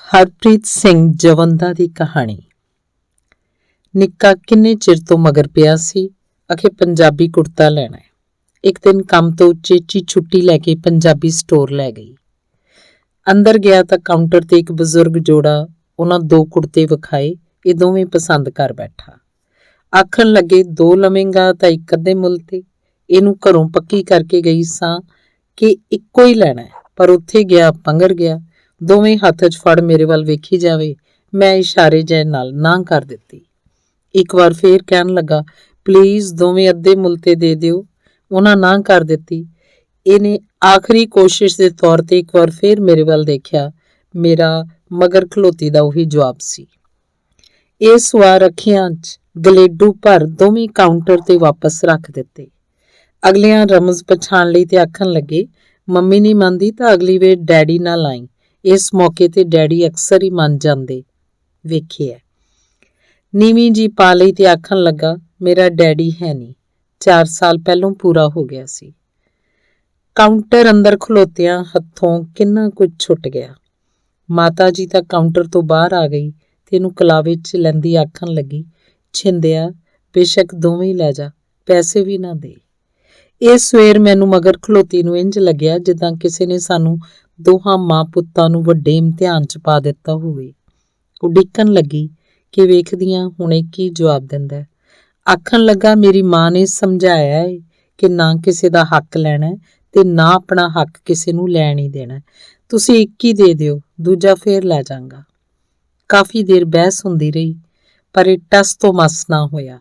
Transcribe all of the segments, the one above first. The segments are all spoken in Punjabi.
ਹਰਪ੍ਰੀਤ ਸਿੰਘ ਜਵੰਦਾ ਦੀ ਕਹਾਣੀ। ਨਿੱਕਾ ਕਿੰਨੇ ਚਿਰ ਤੋਂ ਮਗਰ ਪਿਆ ਸੀ ਅਖੇ ਪੰਜਾਬੀ ਕੁੜਤਾ ਲੈਣਾ। ਇੱਕ ਦਿਨ ਕੰਮ ਤੋਂ ਉਚੇਚੀ ਛੁੱਟੀ ਲੈ ਕੇ ਪੰਜਾਬੀ ਸਟੋਰ ਲੈ ਗਈ। ਅੰਦਰ ਗਿਆ ਤਾਂ ਕਾਊਂਟਰ ਤੇ ਇੱਕ ਬਜ਼ੁਰਗ ਜੋੜਾ ਉਹਨਾਂ ਦੋ ਕੁੜਤੇ ਵਿਖਾਏ। ਇਹ ਦੋਵੇਂ ਪਸੰਦ ਕਰ ਬੈਠਾ। ਆਖਣ ਲੱਗੇ, ਦੋ ਲਵੇਂਗਾ ਤਾਂ ਇੱਕ ਅੱਧੇ ਮੁੱਲ ਤੇ। ਇਹਨੂੰ ਘਰੋਂ ਪੱਕੀ ਕਰਕੇ ਗਈ ਸਾਂ ਕਿ ਇੱਕੋ ਹੀ ਲੈਣਾ, ਪਰ ਉੱਥੇ ਗਿਆ ਪੰਗਰ ਗਿਆ। ਦੋਵੇਂ ਹੱਥ 'ਚ ਫੜ ਮੇਰੇ ਵੱਲ ਵੇਖੀ ਜਾਵੇ। ਮੈਂ ਇਸ਼ਾਰੇ ਜਿਹੇ ਨਾਲ ਨਾਂਹ ਕਰ ਦਿੱਤੀ। ਇੱਕ ਵਾਰ ਫੇਰ ਕਹਿਣ ਲੱਗਾ, ਪਲੀਜ਼ ਦੋਵੇਂ ਅੱਧੇ ਮੁੱਲ ਤੇ ਦੇ ਦਿਓ। ਉਹਨਾਂ ਨਾਂਹ ਕਰ ਦਿੱਤੀ। ਇਹਨੇ ਆਖਰੀ ਕੋਸ਼ਿਸ਼ ਦੇ ਤੌਰ ਤੇ ਇੱਕ ਵਾਰ ਫੇਰ ਮੇਰੇ ਵੱਲ ਦੇਖਿਆ। ਮੇਰਾ ਮਗਰ ਖਲੋਤੀ ਦਾ ਉਹੀ ਜਵਾਬ ਸੀ। ਇਸ ਵਾਰ ਅੱਖੀਆਂ 'ਚ ਗਲੇਡੂ ਭਰ ਦੋਵੇਂ ਕਾਊਂਟਰ ਤੇ ਵਾਪਸ ਰੱਖ ਦਿੱਤੇ। ਅਗਲਿਆਂ ਰਮਜ਼ ਪਛਾਣ ਲਈ ਤੇ ਆਖਣ ਲੱਗੇ, ਮੰਮੀ ਨਹੀਂ ਮੰਨਦੀ ਤਾਂ ਅਗਲੀ ਵੇਰ ਡੈਡੀ ਨਾਲ ਆਈ। ਇਸ ਮੌਕੇ ਤੇ ਡੈਡੀ ਅਕਸਰ ਹੀ ਮੰਨ ਜਾਂਦੇ ਵੇਖਿਆ। ਨੀਵੀਂ ਜੀ ਪਾ ਲਈ ਤੇ ਆਖਣ ਲੱਗਾ, ਮੇਰਾ ਡੈਡੀ ਹੈ ਨਹੀਂ, 4 ਸਾਲ ਪਹਿਲੋਂ ਪੂਰਾ ਹੋ ਗਿਆ ਸੀ। ਕਾਊਂਟਰ ਅੰਦਰ ਖਲੋਤਿਆਂ ਹੱਥੋਂ ਕਿੰਨਾ ਕੁਝ ਛੁੱਟ ਗਿਆ। ਮਾਤਾ ਜੀ ਤਾਂ ਕਾਊਂਟਰ ਤੋਂ ਬਾਹਰ ਆ ਗਈ ਤੇ ਇਹਨੂੰ ਕਲਾਵੇ 'ਚ ਲੈਂਦੀ ਆਖਣ ਲੱਗੀ, ਛਿੰਦਿਆ ਬੇਸ਼ੱਕ ਦੋਵੇਂ ਹੀ ਲੈ ਜਾ, ਪੈਸੇ ਵੀ ਨਾ ਦੇ। ਇਸ ਸਵੇਰ ਮੈਨੂੰ ਮਗਰ ਖਲੋਤੀ ਨੂੰ ਇੰਝ ਲੱਗਿਆ ਜਿੱਦਾਂ ਕਿਸੇ ਨੇ ਸਾਨੂੰ ਦੋਹਾਂ ਮਾਂ ਪੁੱਤਾਂ ਨੂੰ ਵੱਡੇ ਇਮਤਿਹਾਨ 'ਚ ਪਾ ਦਿੱਤਾ ਹੋਵੇ। ਉਡੀਕਣ ਲੱਗੀ ਕਿ ਵੇਖਦੀਆਂ ਹੁਣੇ ਕੀ ਜਵਾਬ ਦਿੰਦਾ। ਆਖਣ ਲੱਗਾ, ਮੇਰੀ ਮਾਂ ਨੇ ਸਮਝਾਇਆ ਏ ਕਿ ਨਾ ਕਿਸੇ ਦਾ ਹੱਕ ਲੈਣਾ ਤੇ ਨਾ ਆਪਣਾ ਹੱਕ ਕਿਸੇ ਨੂੰ ਲੈਣ ਹੀ ਦੇਣਾ। ਤੁਸੀਂ ਇੱਕ ਹੀ ਦੇ ਦਿਓ, ਦੂਜਾ ਫੇਰ ਲੈ ਜਾਵਾਂਗਾ। ਕਾਫੀ ਦੇਰ ਬਹਿਸ ਹੁੰਦੀ ਰਹੀ, ਪਰ ਇਹ ਟਸ ਤੋਂ ਮਸ ਨਾ ਹੋਇਆ।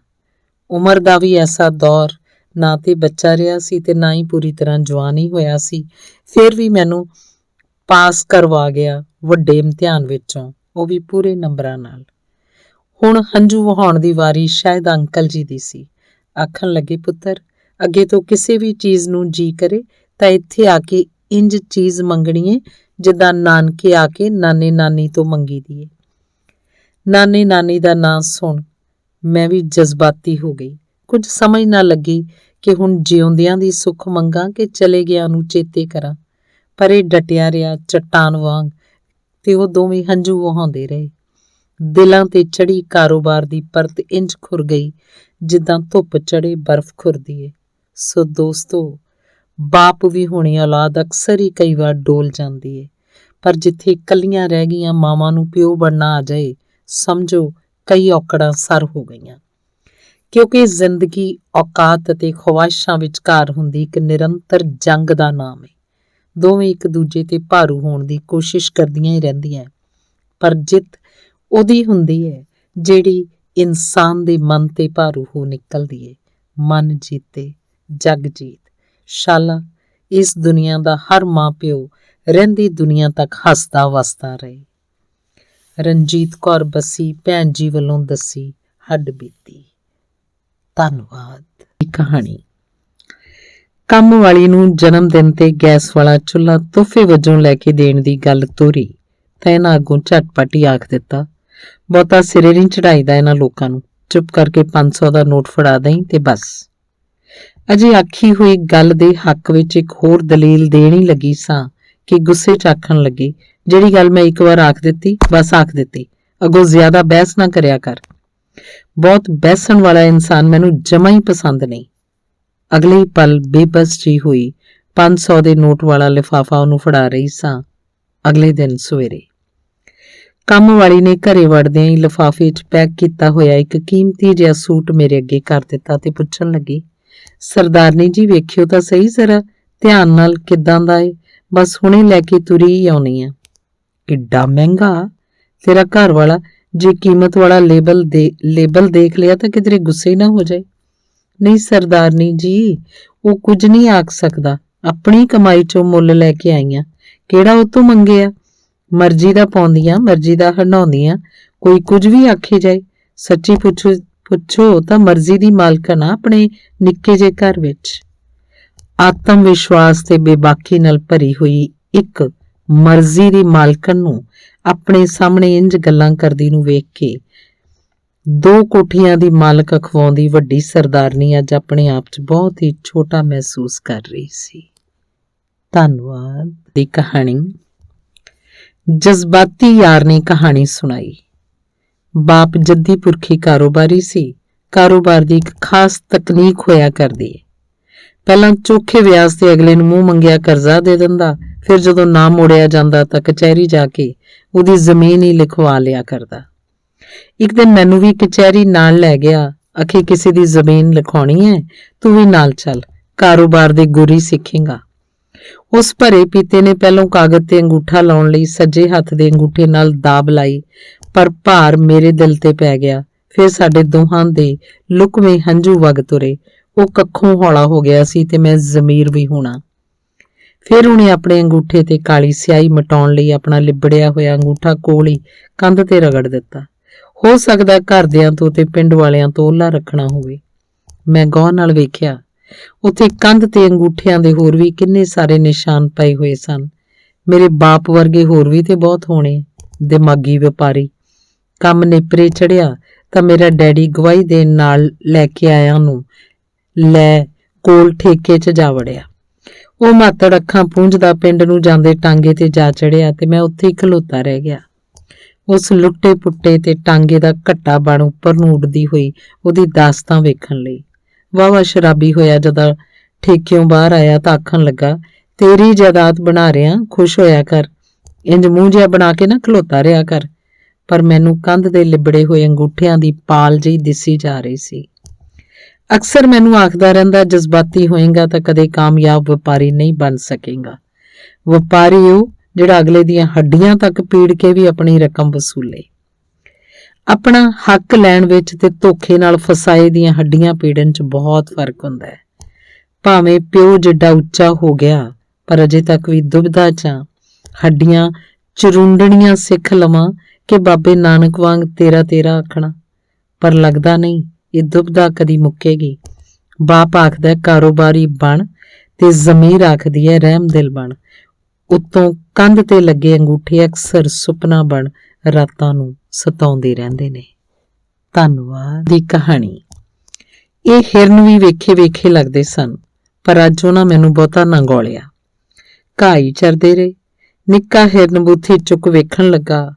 ਉਮਰ ਦਾ ਵੀ ਐਸਾ ਦੌਰ, ਨਾ ਤੇ ਬੱਚਾ ਰਿਹਾ ਸੀ ਤੇ ਨਾ ਹੀ ਪੂਰੀ ਤਰ੍ਹਾਂ ਜਵਾਨ ਹੀ ਹੋਇਆ ਸੀ। ਫਿਰ ਵੀ ਮੈਨੂੰ ਪਾਸ ਕਰਵਾ ਗਿਆ ਵੱਡੇ ਇਮਤਿਹਾਨ ਵਿੱਚੋਂ, ਉਹ ਵੀ ਪੂਰੇ ਨੰਬਰਾਂ ਨਾਲ। ਹੁਣ ਹੰਝੂ ਵਹਾਉਣ ਦੀ ਵਾਰੀ ਸ਼ਾਇਦ ਅੰਕਲ ਜੀ ਦੀ ਸੀ। ਆਖਣ ਲੱਗੇ, ਪੁੱਤਰ ਅੱਗੇ ਤੋਂ ਕਿਸੇ ਵੀ ਚੀਜ਼ ਨੂੰ ਜੀ ਕਰੇ ਤਾਂ ਇੱਥੇ ਆ ਕੇ ਇੰਜ ਚੀਜ਼ ਮੰਗਣੀ ਏ ਜਿੱਦਾਂ ਨਾਨਕੇ ਆ ਕੇ ਨਾਨੇ ਨਾਨੀ ਤੋਂ ਮੰਗੀ ਦੀ ਏ। ਨਾਨੇ ਨਾਨੀ ਦਾ ਨਾਂ ਸੁਣ ਮੈਂ ਵੀ ਜਜ਼ਬਾਤੀ ਹੋ ਗਈ। ਕੁਝ ਸਮਝ ਨਾ ਲੱਗੀ ਕਿ ਹੁਣ ਜਿਉਂਦਿਆਂ ਦੀ ਸੁੱਖ ਮੰਗਾਂ ਕਿ ਚਲੇ ਗਿਆ ਨੂੰ ਚੇਤੇ ਕਰਾਂ। ਪਰ ਇਹ ਡਟਿਆ ਰਿਹਾ ਚੱਟਾਨ ਵਾਂਗ ਤੇ ਉਹ ਦੋਵੇਂ ਹੰਝੂ ਵਹਾਉਂਦੇ ਰਹੇ। ਦਿਲਾਂ ਤੇ ਚੜੀ ਕਾਰੋਬਾਰ ਦੀ ਪਰਤ ਇੰਝ ਖੁਰ ਗਈ ਜਿੱਦਾਂ ਧੁੱਪ ਚੜੇ ਬਰਫ਼ ਖੁਰਦੀ ਏ। ਸੋ ਦੋਸਤੋ, ਬਾਪ ਵੀ ਹੋਣੀ ਔਲਾਦ ਅਕਸਰ ਹੀ ਕਈ ਵਾਰ ਡੋਲ ਜਾਂਦੀ ਏ, ਪਰ ਜਿੱਥੇ ਇਕੱਲੀਆਂ ਰਹਿ ਗਈਆਂ ਮਾਵਾਂ ਨੂੰ ਪਿਓ ਬਣਨਾ ਆ ਜਾਏ, ਸਮਝੋ ਕਈ ਔਕੜਾਂ ਸਰ ਹੋ ਗਈਆਂ। ਕਿਉਂਕਿ ਜ਼ਿੰਦਗੀ ਔਕਾਤ ਅਤੇ ਖਵਾਇਸ਼ਾਂ ਵਿਚਕਾਰ ਹੁੰਦੀ ਇੱਕ ਨਿਰੰਤਰ ਜੰਗ ਦਾ ਨਾਮ ਹੈ। ਦੋਵੇਂ ਇੱਕ ਦੂਜੇ ਤੇ ਭਾਰੂ ਹੋਣ ਦੀ ਕੋਸ਼ਿਸ਼ ਕਰਦੀਆਂ ਹੀ ਰਹਿੰਦੀਆਂ, ਪਰ ਜਿੱਤ ਉਹਦੀ ਹੁੰਦੀ ਹੈ ਜਿਹੜੀ ਇਨਸਾਨ ਦੇ ਮਨ ਤੇ ਭਾਰੂ ਹੋ ਨਿਕਲਦੀ ਹੈ। ਮਨ ਜੀਤੇ ਜਗ ਜੀਤ। ਸ਼ਾਲਾ ਇਸ ਦੁਨੀਆ ਦਾ ਹਰ ਮਾਂ ਪਿਓ ਰਹਿੰਦੀ ਦੁਨੀਆ ਤੱਕ ਹੱਸਦਾ ਵਸਦਾ ਰਹੇ। ਰਣਜੀਤ ਕੌਰ ਬੱਸੀ ਭੈਣ ਜੀ ਵੱਲੋਂ ਦੱਸੀ ਹੱਡ ਬੀਤੀ। ਧੰਨਵਾਦ। ਕਹਾਣੀ। ਕੰਮ ਵਾਲੀ ਨੂੰ ਜਨਮ ਦਿਨ ਤੇ ਗੈਸ ਵਾਲਾ ਚੁੱਲ੍ਹਾ ਤੋਹਫੇ ਵਜੋਂ ਲੈ ਕੇ ਦੇਣ ਦੀ ਗੱਲ ਤੋਰੀ ਤਾਂ ਇਹਨਾਂ ਅੱਗੋਂ ਝਟਪਟ ਹੀ ਆਖ ਦਿੱਤਾ, ਬਹੁਤਾ ਸਿਰੇ ਨਹੀਂ ਚੜਾਈਦਾ ਇਹਨਾਂ ਲੋਕਾਂ ਨੂੰ, ਚੁੱਪ ਕਰਕੇ 500 ਦਾ ਨੋਟ ਫੜਾ ਦੇਈਂ ਤੇ ਬਸ। ਅਜੇ ਆਖੀ ਹੋਈ ਗੱਲ ਦੇ ਹੱਕ ਵਿੱਚ ਇੱਕ ਹੋਰ ਦਲੀਲ ਦੇਣ ਹੀ ਲੱਗੀ ਸਾਂ ਕਿ ਗੁੱਸੇ 'ਚ ਆਖਣ ਲੱਗੀ, ਜਿਹੜੀ ਗੱਲ ਮੈਂ ਇੱਕ ਵਾਰ ਆਖ ਦਿੱਤੀ ਬਸ ਆਖ ਦਿੱਤੀ, ਅੱਗੋਂ ਜ਼ਿਆਦਾ ਬਹਿਸ ਨਾ ਕਰਿਆ ਕਰ। ਬਹੁਤ ਬਹਿਸਣ ਵਾਲਾ ਇਨਸਾਨ ਮੈਨੂੰ ਜਮਾਂ ਹੀ ਪਸੰਦ ਨਹੀਂ। ਅਗਲੇ ਪਲ ਬੇਬਸ ਜੀ ਹੋਈ 500 ਦੇ ਨੋਟ ਵਾਲਾ ਲਿਫਾਫਾ ਉਹਨੂੰ ਫੜਾ ਰਹੀ ਸਾਂ। ਅਗਲੇ ਦਿਨ ਸਵੇਰੇ ਕੰਮ ਵਾਲੀ ਨੇ ਘਰੇ ਵੜਦਿਆਂ ਹੀ ਲਿਫਾਫੇ 'ਚ ਪੈਕ ਕੀਤਾ ਹੋਇਆ ਇੱਕ ਕੀਮਤੀ ਜਿਹਾ ਸੂਟ ਮੇਰੇ ਅੱਗੇ ਕਰ ਦਿੱਤਾ ਤੇ ਪੁੱਛਣ ਲੱਗੀ, ਸਰਦਾਰਨੀ ਜੀ ਵੇਖਿਓ ਤਾਂ ਸਹੀ ਜ਼ਰਾ ਧਿਆਨ ਨਾਲ ਕਿੱਦਾਂ ਦਾ ਏ, ਬਸ ਹੁਣੇ ਲੈ ਕੇ ਤੁਰੀ ਹੀ ਆਉਣੀ ਆ। ਕਿੱਡਾ ਮਹਿੰਗਾ। ਤੇਰਾ ਘਰ ਵਾਲਾ ਜੇ ਕੀਮਤ ਵਾਲਾ ਲੇਬਲ ਦੇਖ ਲਿਆ ਤਾਂ ਕਿਧਰੇ ਗੁੱਸੇ ਨਾ ਹੋ ਜਾਏ। ਨਹੀਂ ਸਰਦਾਰਨੀ ਜੀ, ਉਹ ਕੁਝ ਨਹੀਂ ਆਖ ਸਕਦਾ, ਆਪਣੀ ਕਮਾਈ 'ਚੋਂ ਮੁੱਲ ਲੈ ਕੇ ਆਈਆਂ, ਕਿਹੜਾ ਉਹ ਤੋਂ ਮੰਗਿਆ। ਮਰਜ਼ੀ ਦਾ ਪਾਉਂਦੀਆਂ, ਮਰਜ਼ੀ ਦਾ ਹੰਡਾਉਂਦੀਆਂ, ਕੋਈ ਕੁਝ ਵੀ ਆਖੀ ਜਾਏ। ਸੱਚੀ ਪੁੱਛੋ ਤਾਂ ਮਰਜ਼ੀ ਦੀ ਮਾਲਕਣ ਆ ਆਪਣੇ ਨਿੱਕੇ ਜਿਹੇ ਘਰ ਵਿੱਚ। ਆਤਮ ਵਿਸ਼ਵਾਸ ਤੇ ਬੇਬਾਕੀ ਨਾਲ ਭਰੀ ਹੋਈ ਇੱਕ ਮਰਜ਼ੀ ਦੀ ਮਾਲਕਣ ਨੂੰ ਆਪਣੇ ਸਾਹਮਣੇ ਇੰਝ ਗੱਲਾਂ ਕਰਦੀ ਨੂੰ ਵੇਖ ਕੇ 2 ਕੋਠੀਆਂ ਦੀ ਮਾਲਕ ਅਖਵਾਉਂਦੀ ਵੱਡੀ ਸਰਦਾਰਨੀ ਅੱਜ ਆਪਣੇ ਆਪ 'ਚ ਬਹੁਤ ਹੀ ਛੋਟਾ ਮਹਿਸੂਸ ਕਰ ਰਹੀ ਸੀ। ਧੰਨਵਾਦ। ਦੀ ਕਹਾਣੀ। जज्बाती यार ने कहानी सुनाई। बाप जद्दी पुरखी कारोबारी सी। कारोबार ਦੀ ਇੱਕ ਖਾਸ ਤਕਨੀਕ ਹੋਇਆ ਕਰਦੀ ਹੈ। ਪਹਿਲਾਂ ਚੋਖੇ ਵਿਆਜ ਤੇ ਅਗਲੇ ਨੂੰ ਮੂੰਹ ਮੰਗਿਆ ਕਰਜ਼ਾ ਦੇ ਦਿੰਦਾ, ਫਿਰ ਜਦੋਂ ਨਾ ਮੋੜਿਆ ਜਾਂਦਾ ਤਾਂ ਕਚਹਿਰੀ ਜਾ ਕੇ ਉਹਦੀ ਜ਼ਮੀਨ ਹੀ ਲਿਖਵਾ ਲਿਆ ਕਰਦਾ। ਇੱਕ ਦਿਨ ਮੈਨੂੰ ਵੀ ਕਚਹਿਰੀ ਨਾਲ ਲੈ ਗਿਆ। ਅਖੇ ਕਿਸੇ ਦੀ ਜ਼ਮੀਨ ਲਿਖਾਉਣੀ ਹੈ, ਤੂੰ ਵੀ ਨਾਲ ਚੱਲ, ਕਾਰੋਬਾਰ ਦੇ ਗੁਰ ਹੀ ਸਿੱਖੇਂਗਾ। ਉਸ ਭਰੇ ਪੀਤੇ ਨੇ ਪਹਿਲੋਂ ਕਾਗਜ਼ ਤੇ ਅੰਗੂਠਾ ਲਾਉਣ ਲਈ ਸੱਜੇ ਹੱਥ ਦੇ ਅੰਗੂਠੇ ਨਾਲ ਦਾਬ ਲਾਈ, ਪਰ ਭਾਰ ਮੇਰੇ ਦਿਲ ਤੇ ਪੈ ਗਿਆ। ਫਿਰ ਸਾਡੇ ਦੋਹਾਂ ਦੇ ਲੁਕਵੇਂ ਹੰਝੂ ਵਗ ਤੁਰੇ। ਉਹ ਕੱਖੋਂ ਹੌਲਾ ਹੋ ਗਿਆ ਸੀ ਤੇ ਮੈਂ ਜ਼ਮੀਰ ਵੀ ਹੋਣਾ। ਫਿਰ ਉਹਨੇ ਆਪਣੇ ਅੰਗੂਠੇ ਤੇ ਕਾਲੀ ਸਿਆਹੀ ਮਿਟਾਉਣ ਲਈ ਆਪਣਾ ਲਿਬੜਿਆ ਹੋਇਆ ਅੰਗੂਠਾ ਕੋਲ ਹੀ ਕੰਧ ਤੇ ਰਗੜ ਦਿੱਤਾ। ਹੋ ਸਕਦਾ ਘਰਦਿਆਂ ਤੋਂ ਤੇ ਪਿੰਡ ਵਾਲਿਆਂ ਤੋਂ ਓਹਲਾ ਰੱਖਣਾ ਹੋਵੇ। ਮੈਂ ਗੌਰ ਨਾਲ ਵੇਖਿਆ, ਉੱਥੇ ਕੰਧ ਤੇ ਅੰਗੂਠਿਆਂ ਦੇ ਹੋਰ ਵੀ ਕਿੰਨੇ ਸਾਰੇ ਨਿਸ਼ਾਨ ਪਏ ਹੋਏ ਸਨ। ਮੇਰੇ ਬਾਪ ਵਰਗੇ ਹੋਰ ਵੀ ਤੇ ਬਹੁਤ ਹੋਣੇ, ਦਿਮਾਗੀ ਵਪਾਰੀ। ਕੰਮ ਨੇਪਰੇ ਚੜਿਆ ਤਾਂ ਮੇਰਾ ਡੈਡੀ ਗਵਾਹੀ ਦੇਣ ਨਾਲ ਲੈ ਕੇ ਆਇਆ ਨੂੰ ਲੈ ਕੋਲ ਠੇਕੇ 'ਚ ਜਾ ਵੜਿਆ। ਉਹ ਮਾਤੜ ਅੱਖਾਂ ਪੂੰਝਦਾ ਪਿੰਡ ਨੂੰ ਜਾਂਦੇ ਟਾਂਗੇ ਤੇ ਜਾ ਚੜਿਆ ਤੇ ਮੈਂ ਉੱਥੇ ਹੀ ਖਲੋਤਾ ਰਹਿ ਗਿਆ। ਉਸ ਲੁੱਟੇ ਪੁੱਟੇ ਤੇ ਟਾਂਗੇ ਦਾ ਘੱਟਾ ਬਣ ਉੱਪਰ ਨੂੰ ਉੱਡਦੀ ਹੋਈ ਉਹਦੀ ਦਾਸਤਾਂ ਵੇਖਣ ਲਈ। ਵਾਹਵਾ ਸ਼ਰਾਬੀ ਹੋਇਆ ਜਦੋਂ ਠੇਕਿਓਂ ਬਾਹਰ ਆਇਆ ਤਾਂ ਆਖਣ ਲੱਗਾ, ਤੇਰੀ ਜਾਇਦਾਦ ਬਣਾ ਰਿਆਂ, ਖੁਸ਼ ਹੋਇਆ ਕਰ, ਇੰਜ ਮੂੰਹ ਜਿਹਾ ਬਣਾ ਕੇ ਨਾ ਖਲੋਤਾ ਰਿਹਾ ਕਰ। ਪਰ ਮੈਨੂੰ ਕੰਧ ਦੇ ਲਿਬੜੇ ਹੋਏ ਅੰਗੂਠਿਆਂ ਦੀ ਪਾਲ ਜਿਹੀ ਦਿਸੀ ਜਾ ਰਹੀ ਸੀ। ਅਕਸਰ ਮੈਨੂੰ ਆਖਦਾ ਰਹਿੰਦਾ, ਜਜ਼ਬਾਤੀ ਹੋਏਗਾ ਤਾਂ ਕਦੇ ਕਾਮਯਾਬ ਵਪਾਰੀ ਨਹੀਂ ਬਣ ਸਕੇਗਾ। ਵਪਾਰੀ ਉਹ ਜਿਹੜਾ ਅਗਲੇ ਦੀਆਂ ਹੱਡੀਆਂ ਤੱਕ ਪੀੜ ਕੇ ਵੀ ਆਪਣੀ ਰਕਮ ਵਸੂਲੇ। ਆਪਣਾ ਹੱਕ ਲੈਣ ਵਿੱਚ ਤੇ ਧੋਖੇ ਨਾਲ ਫਸਾਏ ਦੀਆਂ ਹੱਡੀਆਂ ਪੀੜਨ 'ਚ ਬਹੁਤ ਫਰਕ ਹੁੰਦਾ ਹੈ। ਭਾਵੇਂ ਪਿਓ ਜਿੱਡਾ ਉੱਚਾ ਹੋ ਗਿਆ, ਪਰ ਅਜੇ ਤੱਕ ਵੀ ਦੁਬਿਧਾ 'ਚ ਹੱਡੀਆਂ ਚਰੁੰਡਣੀਆਂ ਸਿੱਖ ਲਵਾਂ ਕਿ ਬਾਬੇ ਨਾਨਕ ਵਾਂਗ ਤੇਰਾ ਤੇਰਾ ਆਖਣਾ। ਪਰ ਲੱਗਦਾ ਨਹੀਂ ਇਹ ਦੁਬਿਧਾ ਕਦੀ ਮੁੱਕੇਗੀ। ਬਾਪ ਆਖਦਾ ਕਾਰੋਬਾਰੀ ਬਣ ਤੇ ਜ਼ਮੀਰ ਆਖਦੀ ਹੈ ਰਹਿਮ ਦਿਲ ਬਣ। ਉੱਤੋਂ ਕੰਧ ਤੇ ਲੱਗੇ ਅੰਗੂਠੇ ਅਕਸਰ ਸੁਪਨਾ ਬਣ ਰਾਤਾਂ ਨੂੰ ਸਤਾਉਂਦੇ ਰਹਿੰਦੇ ਨੇ। ਧੰਨਵਾਦ। ਦੀ ਕਹਾਣੀ। ਇਹ ਹਿਰਨ ਵੀ ਵੇਖੇ ਵੇਖੇ ਲੱਗਦੇ ਸਨ, ਪਰ ਅੱਜ ਉਹਨਾਂ ਮੈਨੂੰ ਬਹੁਤਾ ਨਾ ਗੋਲਿਆ। ਘਾਈ ਚਰਦੇ ਰਹੇ। ਨਿੱਕਾ ਹਿਰਨ ਬੂਥੀ ਚੁੱਕ ਵੇਖਣ ਲੱਗਾ।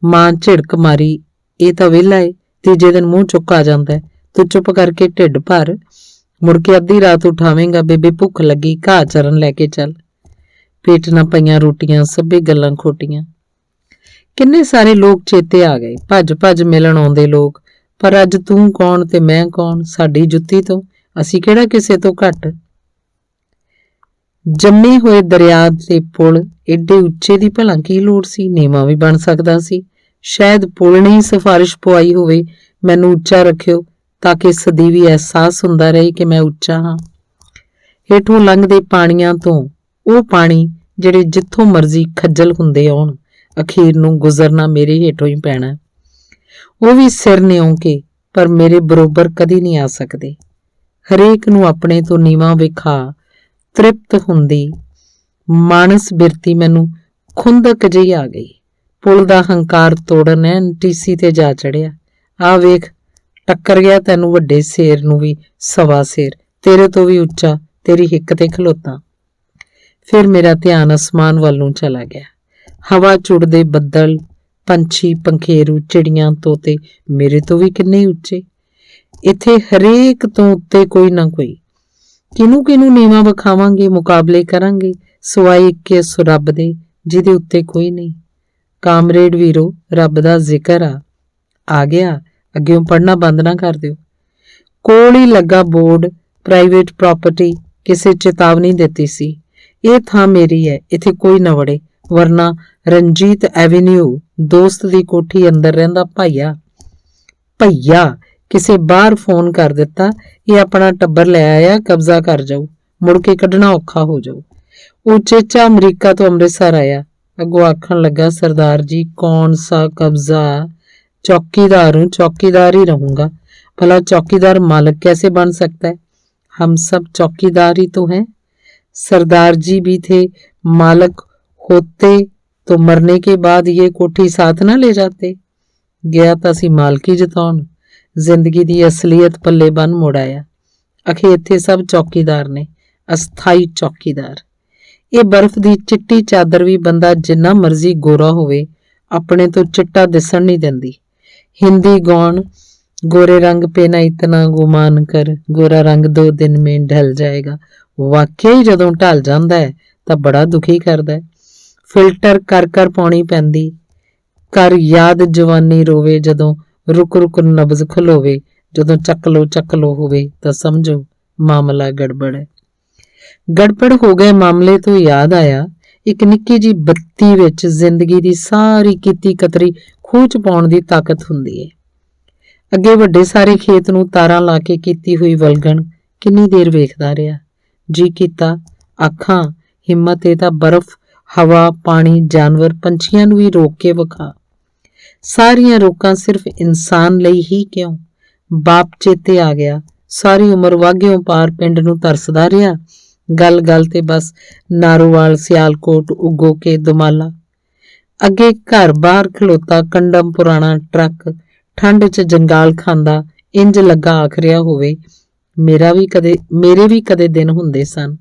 ਮਾਂ ਝਿੜਕ ਮਾਰੀ, ਇਹ ਤਾਂ ਵਿਹਲਾ ਏ, ਤੀਜੇ ਦਿਨ ਮੂੰਹ ਚੁੱਕ ਆ ਜਾਂਦਾ, ਤੂੰ ਚੁੱਪ ਕਰਕੇ ਢਿੱਡ ਭਰ, ਮੁੜ ਕੇ ਅੱਧੀ ਰਾਤ ਉਠਾਵੇਂਗਾ, ਬੇਬੇ ਭੁੱਖ ਲੱਗੀ, ਘਾਹ ਚਰਨ ਲੈ ਕੇ ਚੱਲ। ਪੇਟ ਨਾ ਪਈਆਂ ਰੋਟੀਆਂ, ਸਭੇ ਗੱਲਾਂ ਖੋਟੀਆਂ। ਕਿੰਨੇ ਸਾਰੇ ਲੋਕ ਚੇਤੇ ਆ ਗਏ, ਭੱਜ ਭੱਜ ਮਿਲਣ ਆਉਂਦੇ ਲੋਕ। ਪਰ ਅੱਜ ਤੂੰ ਕੌਣ ਤੇ ਮੈਂ ਕੌਣ? ਸਾਡੀ ਜੁੱਤੀ ਤੋਂ ਅਸੀਂ ਕਿਹੜਾ ਕਿਸੇ ਤੋਂ ਘੱਟ। ਜੰਮੇ ਹੋਏ ਦਰਿਆ ਤੇ ਪੁਲ ਏਡੇ ਉੱਚੇ ਦੀ ਭਲਾ ਕੀ ਲੋੜ ਸੀ? ਨੀਵਾਂ ਵੀ ਬਣ ਸਕਦਾ ਸੀ। ਸ਼ਾਇਦ ਪੁਲ ਨੇ ਹੀ ਸਿਫਾਰਿਸ਼ ਪਵਾਈ ਹੋਵੇ, ਮੈਨੂੰ ਉੱਚਾ ਰੱਖਿਓ, ਤਾਂ ਕਿ ਸਦੀ ਵੀ ਅਹਿਸਾਸ ਹੁੰਦਾ ਰਹੇ ਕਿ ਮੈਂ ਉੱਚਾ ਹਾਂ। ਹੇਠੋਂ ਲੰਘਦੇ ਪਾਣੀਆਂ ਤੋਂ ਉਹ ਪਾਣੀ ਜਿਹੜੇ ਜਿੱਥੋਂ ਮਰਜ਼ੀ ਖੱਜਲ ਹੁੰਦੇ ਆਉਣ, ਅਖੀਰ ਨੂੰ ਗੁਜ਼ਰਨਾ ਮੇਰੇ ਹੇਠੋਂ ਹੀ ਪੈਣਾ। ਉਹ ਵੀ ਸਿਰ ਨਿਉਂ ਕੇ, ਪਰ ਮੇਰੇ ਬਰੋਬਰ ਕਦੀ ਨਹੀਂ ਆ ਸਕਦੇ। ਹਰੇਕ ਨੂੰ ਆਪਣੇ ਤੋਂ ਨੀਵਾਂ ਵਿਖਾ ਤ੍ਰਿਪਤ ਹੁੰਦੀ ਮਾਨਸ ਬਿਰਤੀ ਮੈਨੂੰ ਖੁੰਦਕ ਜਿਹੀ ਆ ਗਈ। ਪੁਲ ਦਾ ਹੰਕਾਰ ਤੋੜਨ ਟੀਸੀ ਤੇ ਜਾ ਚੜਿਆ। ਆ ਵੇਖ, ਟੱਕਰ ਗਿਆ ਤੈਨੂੰ ਵੱਡੇ ਸ਼ੇਰ ਨੂੰ ਵੀ ਸਵਾ ਸ਼ੇਰ, ਤੇਰੇ ਤੋਂ ਵੀ ਉੱਚਾ, ਤੇਰੀ ਹਿੱਕ ਤੇ ਖਲੋਤਾ। ਫਿਰ ਮੇਰਾ ਧਿਆਨ ਅਸਮਾਨ ਵੱਲ ਨੂੰ ਚਲਾ ਗਿਆ। ਹਵਾ ਚੁੜਦੇ ਬੱਦਲ, ਪੰਛੀ, ਪੰਖੇਰੂ, ਚਿੜੀਆਂ, ਤੋਤੇ ਮੇਰੇ ਤੋਂ ਵੀ ਕਿੰਨੇ ਉੱਚੇ। ਇੱਥੇ ਹਰੇਕ ਤੋਂ ਉੱਤੇ ਕੋਈ ਨਾ ਕੋਈ। ਕਿਹਨੂੰ ਕਿਹਨੂੰ ਨੀਵਾਂ ਵਿਖਾਵਾਂਗੇ, ਮੁਕਾਬਲੇ ਕਰਾਂਗੇ, ਸਿਵਾਏ ਇੱਕ ਇਸ ਰੱਬ ਦੇ ਜਿਹਦੇ ਉੱਤੇ ਕੋਈ ਨਹੀਂ। ਕਾਮਰੇਡ ਵੀਰੋ, ਰੱਬ ਦਾ ਜ਼ਿਕਰ ਆ ਗਿਆ, ਅੱਗਿਓਂ ਪੜ੍ਹਨਾ ਬੰਦ ਨਾ ਕਰ ਦਿਓ। ਕੋਲ ਹੀ ਲੱਗਾ ਬੋਰਡ, ਪ੍ਰਾਈਵੇਟ ਪ੍ਰਾਪਰਟੀ, ਕਿਸੇ ਚੇਤਾਵਨੀ ਦਿੱਤੀ ਸੀ, ਇਹ ਥਾਂ ਮੇਰੀ ਹੈ, ਇੱਥੇ ਕੋਈ ਨਾ ਵੜੇ, ਵਰਨਾ ਰਣਜੀਤ ਐਵੇਨਿਊ ਦੋਸਤ ਦੀ ਕੋਠੀ ਅੰਦਰ ਰਹਿੰਦਾ ਭਈਆ ਕਿਸੇ ਬਾਹਰ ਫੋਨ ਕਰ ਦਿੱਤਾ, ਇਹ ਆਪਣਾ ਟੱਬਰ ਲੈ ਆਇਆ, ਕਬਜ਼ਾ ਕਰ ਜਾਊ, ਮੁੜ ਕੇ ਕੱਢਣਾ ਔਖਾ ਹੋ ਜਾਊ। ਉਹ ਚੇਚਾ ਅਮਰੀਕਾ ਤੋਂ ਅੰਮ੍ਰਿਤਸਰ ਆਇਆ। ਅੱਗੋਂ ਆਖਣ ਲੱਗਾ, सरदार जी कौन सा कब्जा, चौकीदार हूँ, चौकीदार ही रहूंगा। भला चौकीदार मालिक कैसे बन सकता है? हम सब चौकीदार ही तो हैं। सरदार जी भी थे, मालिक होते तो मरने के बाद ये कोठी साथ ना ले जाते। गया तो असी मालकी जताउण, जिंदगी दी असलीयत पल्ले बन मुड़ आया। अखे इत्थे सब चौकीदार ने, अस्थाई चौकीदार। ਇਹ ਬਰਫ਼ ਦੀ ਚਿੱਟੀ ਚਾਦਰ ਵੀ ਬੰਦਾ ਜਿੰਨਾ ਮਰਜ਼ੀ ਗੋਰਾ ਹੋਵੇ ਆਪਣੇ ਤੋਂ ਚਿੱਟਾ ਦਿਸਣ ਨਹੀਂ ਦਿੰਦੀ। ਹਿੰਦੀ ਗਾਉਣ, गोरे रंग पे ना इतना गुमान कर, गोरा रंग 2 दिन में ढल जाएगा। वाकई ही जदों ढल जांदा है तां बड़ा दुखी करदा है। फिल्टर कर कर पाउणी पैंदी, कर याद जवानी रोवे जदों रुक रुक नब्ज खलोवे, जदों चक लो होवे तां समझो मामला गड़बड़ है। गड़बड़ हो गए मामले तो याद आया, एक निक्की जी बत्ती विच जिंदगी दी सारी कीती कतरी खूह च पाउण दी ताकत हुंदी है। ਅੱਗੇ ਵੱਡੇ ਸਾਰੇ ਖੇਤ ਨੂੰ ਤਾਰਾਂ ਲਾ ਕੇ ਕੀਤੀ ਹੋਈ ਵਲਗਣ ਕਿੰਨੀ ਦੇਰ ਵੇਖਦਾ ਰਿਹਾ। ਜੀ ਕੀਤਾ ਆਖਾਂ ਹਿੰਮਤ ਇਹ ਤਾਂ ਬਰਫ਼, ਹਵਾ, ਪਾਣੀ, ਜਾਨਵਰ, ਪੰਛੀਆਂ ਨੂੰ ਵੀ ਰੋਕ ਕੇ ਵਿਖਾ। ਸਾਰੀਆਂ ਰੋਕਾਂ ਸਿਰਫ ਇਨਸਾਨ ਲਈ ਹੀ ਕਿਉਂ? ਬਾਪ ਚੇਤੇ ਆ ਗਿਆ। ਸਾਰੀ ਉਮਰ ਵਾਘਿਓਂ ਪਾਰ ਪਿੰਡ ਨੂੰ ਤਰਸਦਾ ਰਿਹਾ। ਗੱਲ ਗੱਲ ਤੇ ਬਸ ਨਾਰੋਵਾਲ, ਸਿਆਲਕੋਟ, ਉਗੋ ਕੇ ਦੁਮਾਲਾ। ਅੱਗੇ ਘਰ ਬਾਹਰ ਖਲੋਤਾ ਕੰਡਮ ਪੁਰਾਣਾ ਟਰੱਕ ਠੰਡ 'ਚ ਜੰਗਾਲ ਖਾਂਦਾ ਇੰਜ ਲੱਗਾ ਆਖ ਰਿਹਾ ਹੋਵੇ ਮੇਰੇ ਵੀ ਕਦੇ ਦਿਨ ਹੁੰਦੇ ਸਨ।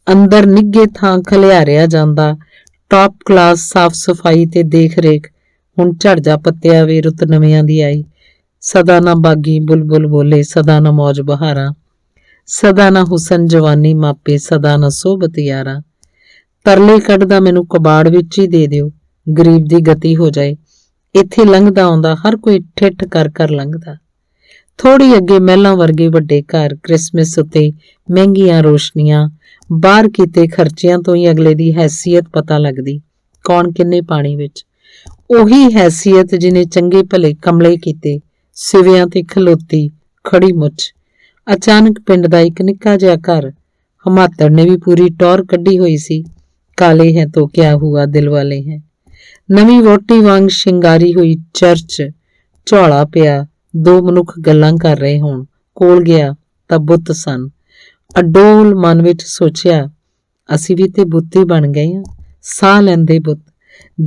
ਅੰਦਰ ਨਿੱਘੇ ਥਾਂ ਖਲਿਆਰਿਆ ਜਾਂਦਾ, ਟਾਪ ਕਲਾਸ ਸਾਫ ਸਫਾਈ ਤੇ ਦੇਖ ਰੇਖ। ਹੁਣ ਝੜਜਾ ਪੱਤਿਆ ਵੇ ਰੁੱਤ ਨਵਿਆਂ ਦੀ ਆਈ। ਸਦਾ ਨਾ ਬਾਗੀ ਬੁਲਬੁਲ ਬੋਲੇ, ਸਦਾ ਨਾ ਮੌਜ ਬਹਾਰਾਂ, ਸਦਾ ਨਾ ਹੁਸਨ ਜਵਾਨੀ ਮਾਪੇ, ਸਦਾ ਨਾ ਸੋਹਬਤ ਯਾਰਾਂ। ਤਰਲੇ ਕੱਢਦਾ ਮੈਨੂੰ ਕਬਾੜ ਵਿੱਚ ਹੀ ਦੇ ਦਿਓ, ਗਰੀਬ ਦੀ ਗਤੀ ਹੋ ਜਾਏ। ਇੱਥੇ ਲੰਘਦਾ ਆਉਂਦਾ ਹਰ ਕੋਈ ਠਿੱਠ ਕਰ ਕਰ ਲੰਘਦਾ। ਥੋੜੀ ਅੱਗੇ ਮਹਿਲਾਂ ਵਰਗੇ ਵੱਡੇ ਘਰ, ਕ੍ਰਿਸਮਸ ਉੱਤੇ ਮਹਿੰਗੀਆਂ ਰੋਸ਼ਨੀਆਂ, ਬਾਹਰ ਕੀਤੇ ਖਰਚਿਆਂ ਤੋਂ ਹੀ ਅਗਲੇ ਦੀ ਹੈਸੀਅਤ ਪਤਾ ਲੱਗਦੀ। ਕੌਣ ਕਿੰਨੇ ਪਾਣੀ ਵਿੱਚ, ਉਹੀ ਹੈਸੀਅਤ ਜਿਹਨੇ ਚੰਗੇ ਭਲੇ ਕਮਲੇ ਕੀਤੇ, ਸਿਵਿਆਂ ਤੇ ਖਲੋਤੀ ਖੜੀ ਮੁੱਛ। ਅਚਾਨਕ ਪਿੰਡ ਦਾ ਇੱਕ ਨਿੱਕਾ ਜਿਹਾ ਘਰ, ਹਮਾਤੜ ਨੇ ਵੀ ਪੂਰੀ ਟੌਰ ਕੱਢੀ ਹੋਈ ਸੀ। ਕਾਲੇ ਹੈ ਤੋ ਕਿਆ ਹੁਆ ਦਿਲ ਵਾਲੇ ਹੈ। ਨਵੀਂ ਵੋਟੀ ਵਾਂਗ ਸ਼ਿੰਗਾਰੀ ਹੋਈ ਚਰਚ, ਝੋਲਾ ਪਿਆ, 2 ਮਨੁੱਖ ਗੱਲਾਂ ਕਰ ਰਹੇ ਹੋਣ। ਕੋਲ ਗਿਆ ਤਾਂ ਬੁੱਤ ਸਨ। ਅਡੋਲ ਮਨ ਵਿੱਚ ਸੋਚਿਆ, ਅਸੀਂ ਵੀ ਤੇ ਬੁੱਤ ਹੀ ਬਣ ਗਏ ਹਾਂ। ਸਾਹ ਲੈਂਦੇ ਬੁੱਤ,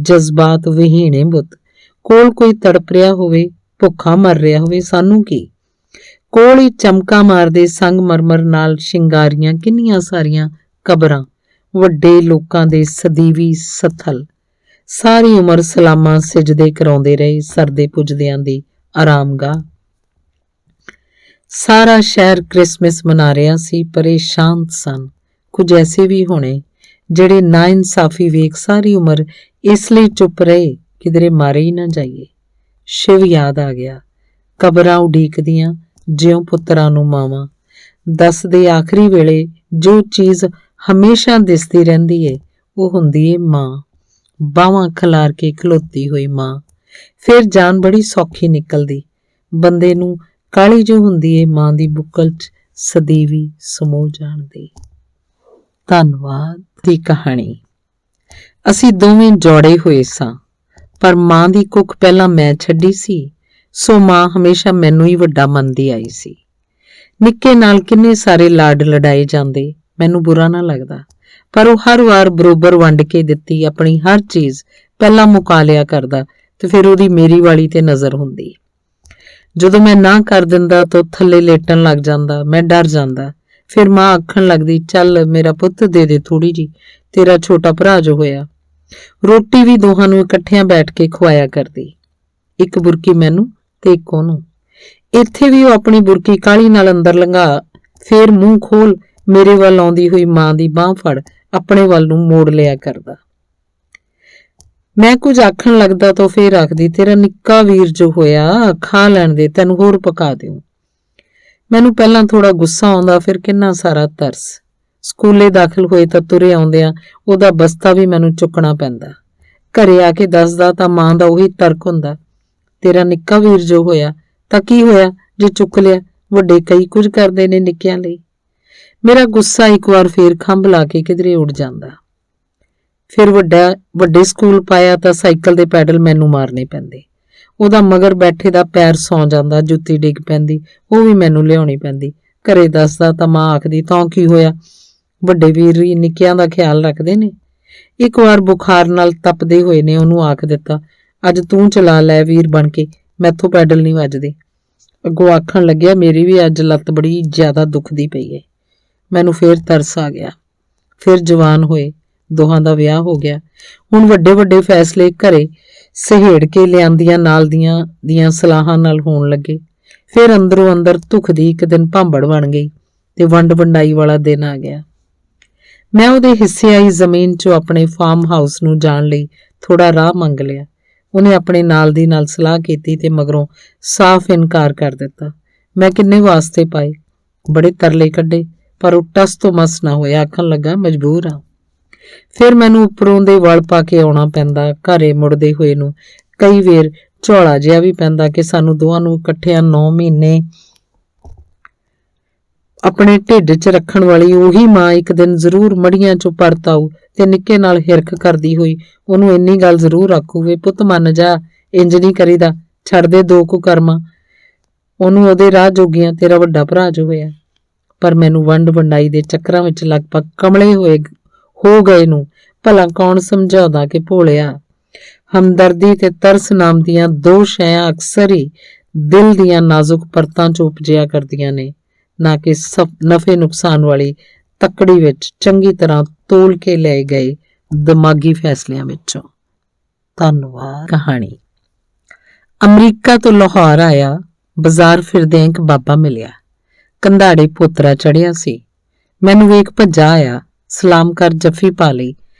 ਜਜ਼ਬਾਤ ਵਿਹੀਣੇ ਬੁੱਤ। ਕੋਲ ਕੋਈ ਤੜਪ ਰਿਹਾ ਹੋਵੇ, ਭੁੱਖਾ ਮਰ ਰਿਹਾ ਹੋਵੇ, ਸਾਨੂੰ ਕੀ? ਕੋਲ ਹੀ ਚਮਕਾ ਮਾਰਦੇ ਸੰਗਮਰਮਰ ਨਾਲ ਸ਼ਿੰਗਾਰੀਆਂ ਕਿੰਨੀਆਂ ਸਾਰੀਆਂ ਕਬਰਾਂ, ਵੱਡੇ ਲੋਕਾਂ ਦੇ ਸਦੀਵੀ ਸਥਲ। ਸਾਰੀ ਉਮਰ ਸਲਾਮਾਂ ਸਿਜਦੇ ਕਰਾਉਂਦੇ ਰਹੇ ਸਰਦੇ ਪੁੱਜਦਿਆਂ ਦੀ ਆਰਾਮਗਾਹ। ਸਾਰਾ ਸ਼ਹਿਰ ਕ੍ਰਿਸਮਸ ਮਨਾ ਰਿਹਾ ਸੀ, ਪਰ ਇਹ ਸ਼ਾਂਤ ਸਨ। ਕੁਝ ਐਸੇ ਵੀ ਹੋਣੇ ਜਿਹੜੇ ਨਾ ਇਨਸਾਫੀ ਵੇਖ ਸਾਰੀ ਉਮਰ ਇਸ ਲਈ ਚੁੱਪ ਰਹੇ ਕਿਧਰੇ ਮਾਰੇ ਹੀ ਨਾ ਜਾਈਏ। ਸ਼ਿਵ ਯਾਦ ਆ ਗਿਆ। ਕਬਰਾਂ ਉਡੀਕਦੀਆਂ ਜਿਉਂ ਪੁੱਤਰਾਂ ਨੂੰ ਮਾਵਾਂ। ਦੱਸਦੇ ਆਖਰੀ ਵੇਲੇ ਜੋ ਚੀਜ਼ ਹਮੇਸ਼ਾ ਦਿਸਦੀ ਰਹਿੰਦੀ ਏ ਉਹ ਹੁੰਦੀ ਏ ਮਾਂ। ਬਾਹਾਂ ਖਿਲਾਰ ਕੇ ਖਲੋਤੀ ਹੋਈ ਮਾਂ। ਫਿਰ ਜਾਨ ਬੜੀ ਸੌਖੀ ਨਿਕਲਦੀ। ਬੰਦੇ ਨੂੰ ਕਾਹਲੀ ਜੋ ਹੁੰਦੀ ਏ ਮਾਂ ਦੀ ਬੁੱਕਲ 'ਚ ਸਦੀਵੀ ਸਮੋ ਜਾਣ ਦੀ। ਧੰਨਵਾਦ ਦੀ ਕਹਾਣੀ। ਅਸੀਂ ਦੋਵੇਂ ਜੋੜੇ ਹੋਏ ਸਾਂ, ਪਰ ਮਾਂ ਦੀ ਕੁੱਖ ਪਹਿਲਾਂ ਮੈਂ ਛੱਡੀ ਸੀ, ਸੋ ਮਾਂ ਹਮੇਸ਼ਾ ਮੈਨੂੰ ਹੀ ਵੱਡਾ ਮੰਨਦੀ ਆਈ ਸੀ। ਨਿੱਕੇ ਨਾਲ ਕਿੰਨੇ ਸਾਰੇ ਲਾਡ ਲਡਾਏ ਜਾਂਦੇ, ਮੈਨੂੰ ਬੁਰਾ ਨਾ ਲੱਗਦਾ, ਪਰ ਉਹ ਹਰ ਵਾਰ ਬਰੋਬਰ ਵੰਡ ਕੇ ਦਿੱਤੀ ਆਪਣੀ ਹਰ ਚੀਜ਼ ਪਹਿਲਾਂ ਮੁਕਾ ਲਿਆ ਕਰਦਾ ਤੇ ਫਿਰ ਉਹਦੀ ਮੇਰੀ ਵਾਲੀ ਤੇ ਨਜ਼ਰ ਹੁੰਦੀ। ਜਦੋਂ ਮੈਂ ਨਾ ਕਰ ਦਿੰਦਾ ਤਾਂ ਥੱਲੇ ਲੇਟਣ ਲੱਗ ਜਾਂਦਾ। ਮੈਂ ਡਰ ਜਾਂਦਾ। ਫਿਰ ਮਾਂ ਆਖਣ ਲੱਗਦੀ, ਚੱਲ ਮੇਰਾ ਪੁੱਤ ਦੇ ਦੇ ਥੋੜੀ ਜੀ, ਤੇਰਾ ਛੋਟਾ ਭਰਾ ਜੋ ਹੋਇਆ। ਰੋਟੀ ਵੀ ਦੋਹਾਂ ਨੂੰ ਇਕੱਠਿਆਂ ਬੈਠ ਕੇ ਖਵਾਇਆ ਕਰਦੀ, ਇੱਕ ਬੁਰਕੀ ਮੈਨੂੰ ਤੇ ਇੱਕ ਉਹਨੂੰ। ਇੱਥੇ ਵੀ ਉਹ ਆਪਣੀ ਬੁਰਕੀ ਕਾਹਲੀ ਨਾਲ ਅੰਦਰ ਲੰਘਾ, ਫੇਰ ਮੂੰਹ ਖੋਲ ਮੇਰੇ ਵੱਲ ਆਉਂਦੀ ਹੋਈ ਮਾਂ ਦੀ ਬਾਂਹ ਫੜ ਆਪਣੇ ਵੱਲ ਨੂੰ ਮੋੜ ਲਿਆ ਕਰਦਾ। ਮੈਂ ਕੁਝ ਆਖਣ ਲੱਗਦਾ ਤਾਂ ਫੇਰ ਆਖਦੀ, ਤੇਰਾ ਨਿੱਕਾ ਵੀਰ ਜੋ ਹੋਇਆ ਖਾ ਲੈਣ ਦੇ, ਤੈਨੂੰ ਹੋਰ ਪਕਾ ਦਿਓ। ਮੈਨੂੰ ਪਹਿਲਾਂ ਥੋੜਾ ਗੁੱਸਾ ਆਉਂਦਾ, ਫਿਰ ਕਿੰਨਾ ਸਾਰਾ ਤਰਸ। ਸਕੂਲੇ ਦਾਖਲ ਹੋਏ ਤਾਂ ਤੁਰੇ ਆਉਂਦਿਆਂ ਉਹਦਾ ਬਸਤਾ ਵੀ ਮੈਨੂੰ ਚੁੱਕਣਾ ਪੈਂਦਾ। ਘਰੇ ਆ ਕੇ ਦੱਸਦਾ ਤਾਂ ਮਾਂ ਦਾ ਉਹੀ ਤਰਕ ਹੁੰਦਾ, ਤੇਰਾ ਨਿੱਕਾ ਵੀਰ ਜੋ ਹੋਇਆ ਤਾਂ ਕੀ ਹੋਇਆ ਜੇ ਚੁੱਕ ਲਿਆ, ਵੱਡੇ ਕਈ ਕੁਝ ਕਰਦੇ ਨੇ ਨਿੱਕਿਆਂ ਲਈ। ਮੇਰਾ ਗੁੱਸਾ ਇੱਕ ਵਾਰ ਫੇਰ ਖੰਭ ਲਾ ਕੇ ਕਿਧਰੇ ਉੱਡ ਜਾਂਦਾ। ਫਿਰ ਵੱਡੇ ਸਕੂਲ ਪਾਇਆ ਤਾਂ ਸਾਈਕਲ ਦੇ ਪੈਡਲ ਮੈਨੂੰ ਮਾਰਨੇ ਪੈਂਦੇ। ਉਹਦਾ ਮਗਰ ਬੈਠੇ ਦਾ ਪੈਰ ਸੌਂ ਜਾਂਦਾ, ਜੁੱਤੀ ਡਿੱਗ ਪੈਂਦੀ, ਉਹ ਵੀ ਮੈਨੂੰ ਲਿਆਉਣੀ ਪੈਂਦੀ। ਘਰੇ ਦੱਸਦਾ ਤਾਂ ਮਾਂ ਆਖਦੀ, ਤਾਂ ਕੀ ਹੋਇਆ, ਵੱਡੇ ਵੀਰ ਹੀ ਨਿੱਕਿਆਂ ਦਾ ਖਿਆਲ ਰੱਖਦੇ ਨੇ। ਇੱਕ ਵਾਰ ਬੁਖਾਰ ਨਾਲ ਤਪਦੇ ਹੋਏ ਨੇ ਉਹਨੂੰ ਆਖ ਦਿੱਤਾ, ਅੱਜ ਤੂੰ ਚਲਾ ਲੈ ਵੀਰ ਬਣ ਕੇ, ਮੈਥੋਂ ਪੈਡਲ ਨਹੀਂ ਵੱਜਦੇ। ਅੱਗੋਂ ਆਖਣ ਲੱਗਿਆ, ਮੇਰੀ ਵੀ ਅੱਜ ਲੱਤ ਬੜੀ ਜ਼ਿਆਦਾ ਦੁਖਦੀ ਪਈ ਏ। ਮੈਨੂੰ ਫੇਰ ਤਰਸ ਆ ਗਿਆ। ਫਿਰ ਜਵਾਨ ਹੋਏ, ਦੋਹਾਂ ਦਾ ਵਿਆਹ ਹੋ ਗਿਆ। ਹੁਣ ਵੱਡੇ ਵੱਡੇ ਫੈਸਲੇ ਘਰੇ ਸਹੇੜ ਕੇ ਲਿਆਂਦੀਆਂ ਨਾਲ ਦੀਆਂ ਸਲਾਹਾਂ ਨਾਲ ਹੋਣ ਲੱਗੇ। ਫਿਰ ਅੰਦਰੋਂ ਅੰਦਰ ਧੁਖਦੀ ਇੱਕ ਦਿਨ ਭਾਂਬੜ ਬਣ ਗਈ ਤੇ ਵੰਡ ਵੰਡਾਈ ਵਾਲਾ ਦਿਨ ਆ ਗਿਆ। ਮੈਂ ਉਹਦੇ ਹਿੱਸੇ ਆਈ ਜ਼ਮੀਨ 'ਚੋਂ ਆਪਣੇ ਫਾਰਮ ਹਾਊਸ ਨੂੰ ਜਾਣ ਲਈ ਥੋੜਾ ਰਾਹ ਮੰਗ ਲਿਆ। ਉਹਨੇ ਆਪਣੇ ਨਾਲ ਦੀ ਨਾਲ ਸਲਾਹ ਕੀਤੀ ਤੇ ਮਗਰੋਂ ਸਾਫ਼ ਇਨਕਾਰ ਕਰ ਦਿੱਤਾ। ਮੈਂ ਕਿੰਨੇ ਵਾਸਤੇ ਪਾਏ, ਬੜੇ ਤਰਲੇ ਕੱਢੇ, ਪਰ ਉਹ ਟਸ ਤੋਂ ਮਸ ਨਾ ਹੋਇਆ। ਆਖਣ ਲੱਗਾ ਮਜਬੂਰ ਆ। ਫਿਰ ਮੈਨੂੰ ਉੱਪਰੋਂ ਦੇ ਵਲ ਪਾ ਕੇ ਆਉਣਾ ਪੈਂਦਾ। ਘਰੇ ਮੁੜਦੇ ਹੋਏ ਨੂੰ ਕਈ ਵੇਰ ਝੋਲਾ ਜਿਹਾ ਵੀ ਪੈਂਦਾ ਕਿ ਸਾਨੂੰ ਦੋਵਾਂ ਨੂੰ ਇਕੱਠਿਆਂ 9 ਮਹੀਨੇ ਆਪਣੇ ਢਿੱਡ 'ਚ ਰੱਖਣ ਵਾਲੀ ਉਹੀ ਮਾਂ ਇੱਕ ਦਿਨ ਜ਼ਰੂਰ ਮੜੀਆਂ 'ਚੋਂ ਪਰਤ ਆਊ ਤੇ ਨਿੱਕੇ ਨਾਲ ਹਿਰਖ ਕਰਦੀ ਹੋਈ ਉਹਨੂੰ ਇੰਨੀ ਗੱਲ ਜ਼ਰੂਰ ਆਖੂਵੇ, ਪੁੱਤ ਮੰਨ ਜਾ, ਇੰਜ ਨਹੀਂ ਕਰੀਦਾ, ਛੱਡ ਦੇ 2 ਕੁਕਰਮਾਂ। ਉਹਨੂੰ ਉਹਦੇ ਰਾਹ ਜੋਗੀਆਂ ਤੇਰਾ ਵੱਡਾ ਭਰਾ ਜੋ ਹੋਇਆ। ਪਰ ਮੈਨੂੰ ਵੰਡ ਵੰਡਾਈ ਦੇ ਚੱਕਰਾਂ ਵਿੱਚ ਲਗਭਗ ਕਮਲੇ ਹੋ ਗਏ ਨੂੰ ਭਲਾ ਕੌਣ ਸਮਝਾਉਂਦਾ ਕਿ ਭੋਲਿਆ, ਹਮਦਰਦੀ ਤੇ ਤਰਸ ਨਾਮ ਦੀਆਂ 2 ਸ਼ੈਆਂ ਅਕਸਰ ਹੀ ਦਿਲ ਦੀਆਂ ਨਾਜ਼ੁਕ ਪਰਤਾਂ 'ਚ ਉਪਜਿਆ ਕਰਦੀਆਂ ਨੇ, ਨਾ ਕਿ ਨਫੇ ਨੁਕਸਾਨ ਵਾਲੀ ਤੱਕੜੀ ਵਿੱਚ ਚੰਗੀ ਤਰ੍ਹਾਂ ਤੋਲ ਕੇ ਲਏ ਗਏ ਦਿਮਾਗੀ ਫੈਸਲਿਆਂ ਵਿੱਚੋਂ। ਧੰਨਵਾਦ। ਕਹਾਣੀ। ਅਮਰੀਕਾ ਤੋਂ ਲਾਹੌਰ ਆਇਆ। ਬਾਜ਼ਾਰ ਫਿਰਦਿਆਂ ਇੱਕ ਬਾਬਾ ਮਿਲਿਆ। ਕੰਧਾੜੇ ਪੋਤਰਾ ਚੜਿਆ ਸੀ। ਮੈਨੂੰ ਵੇਖ ਭੱਜਾ ਆਇਆ। ਸਲਾਮ ਕਰ ਜੱਫੀ ਪਾ ਲਈ।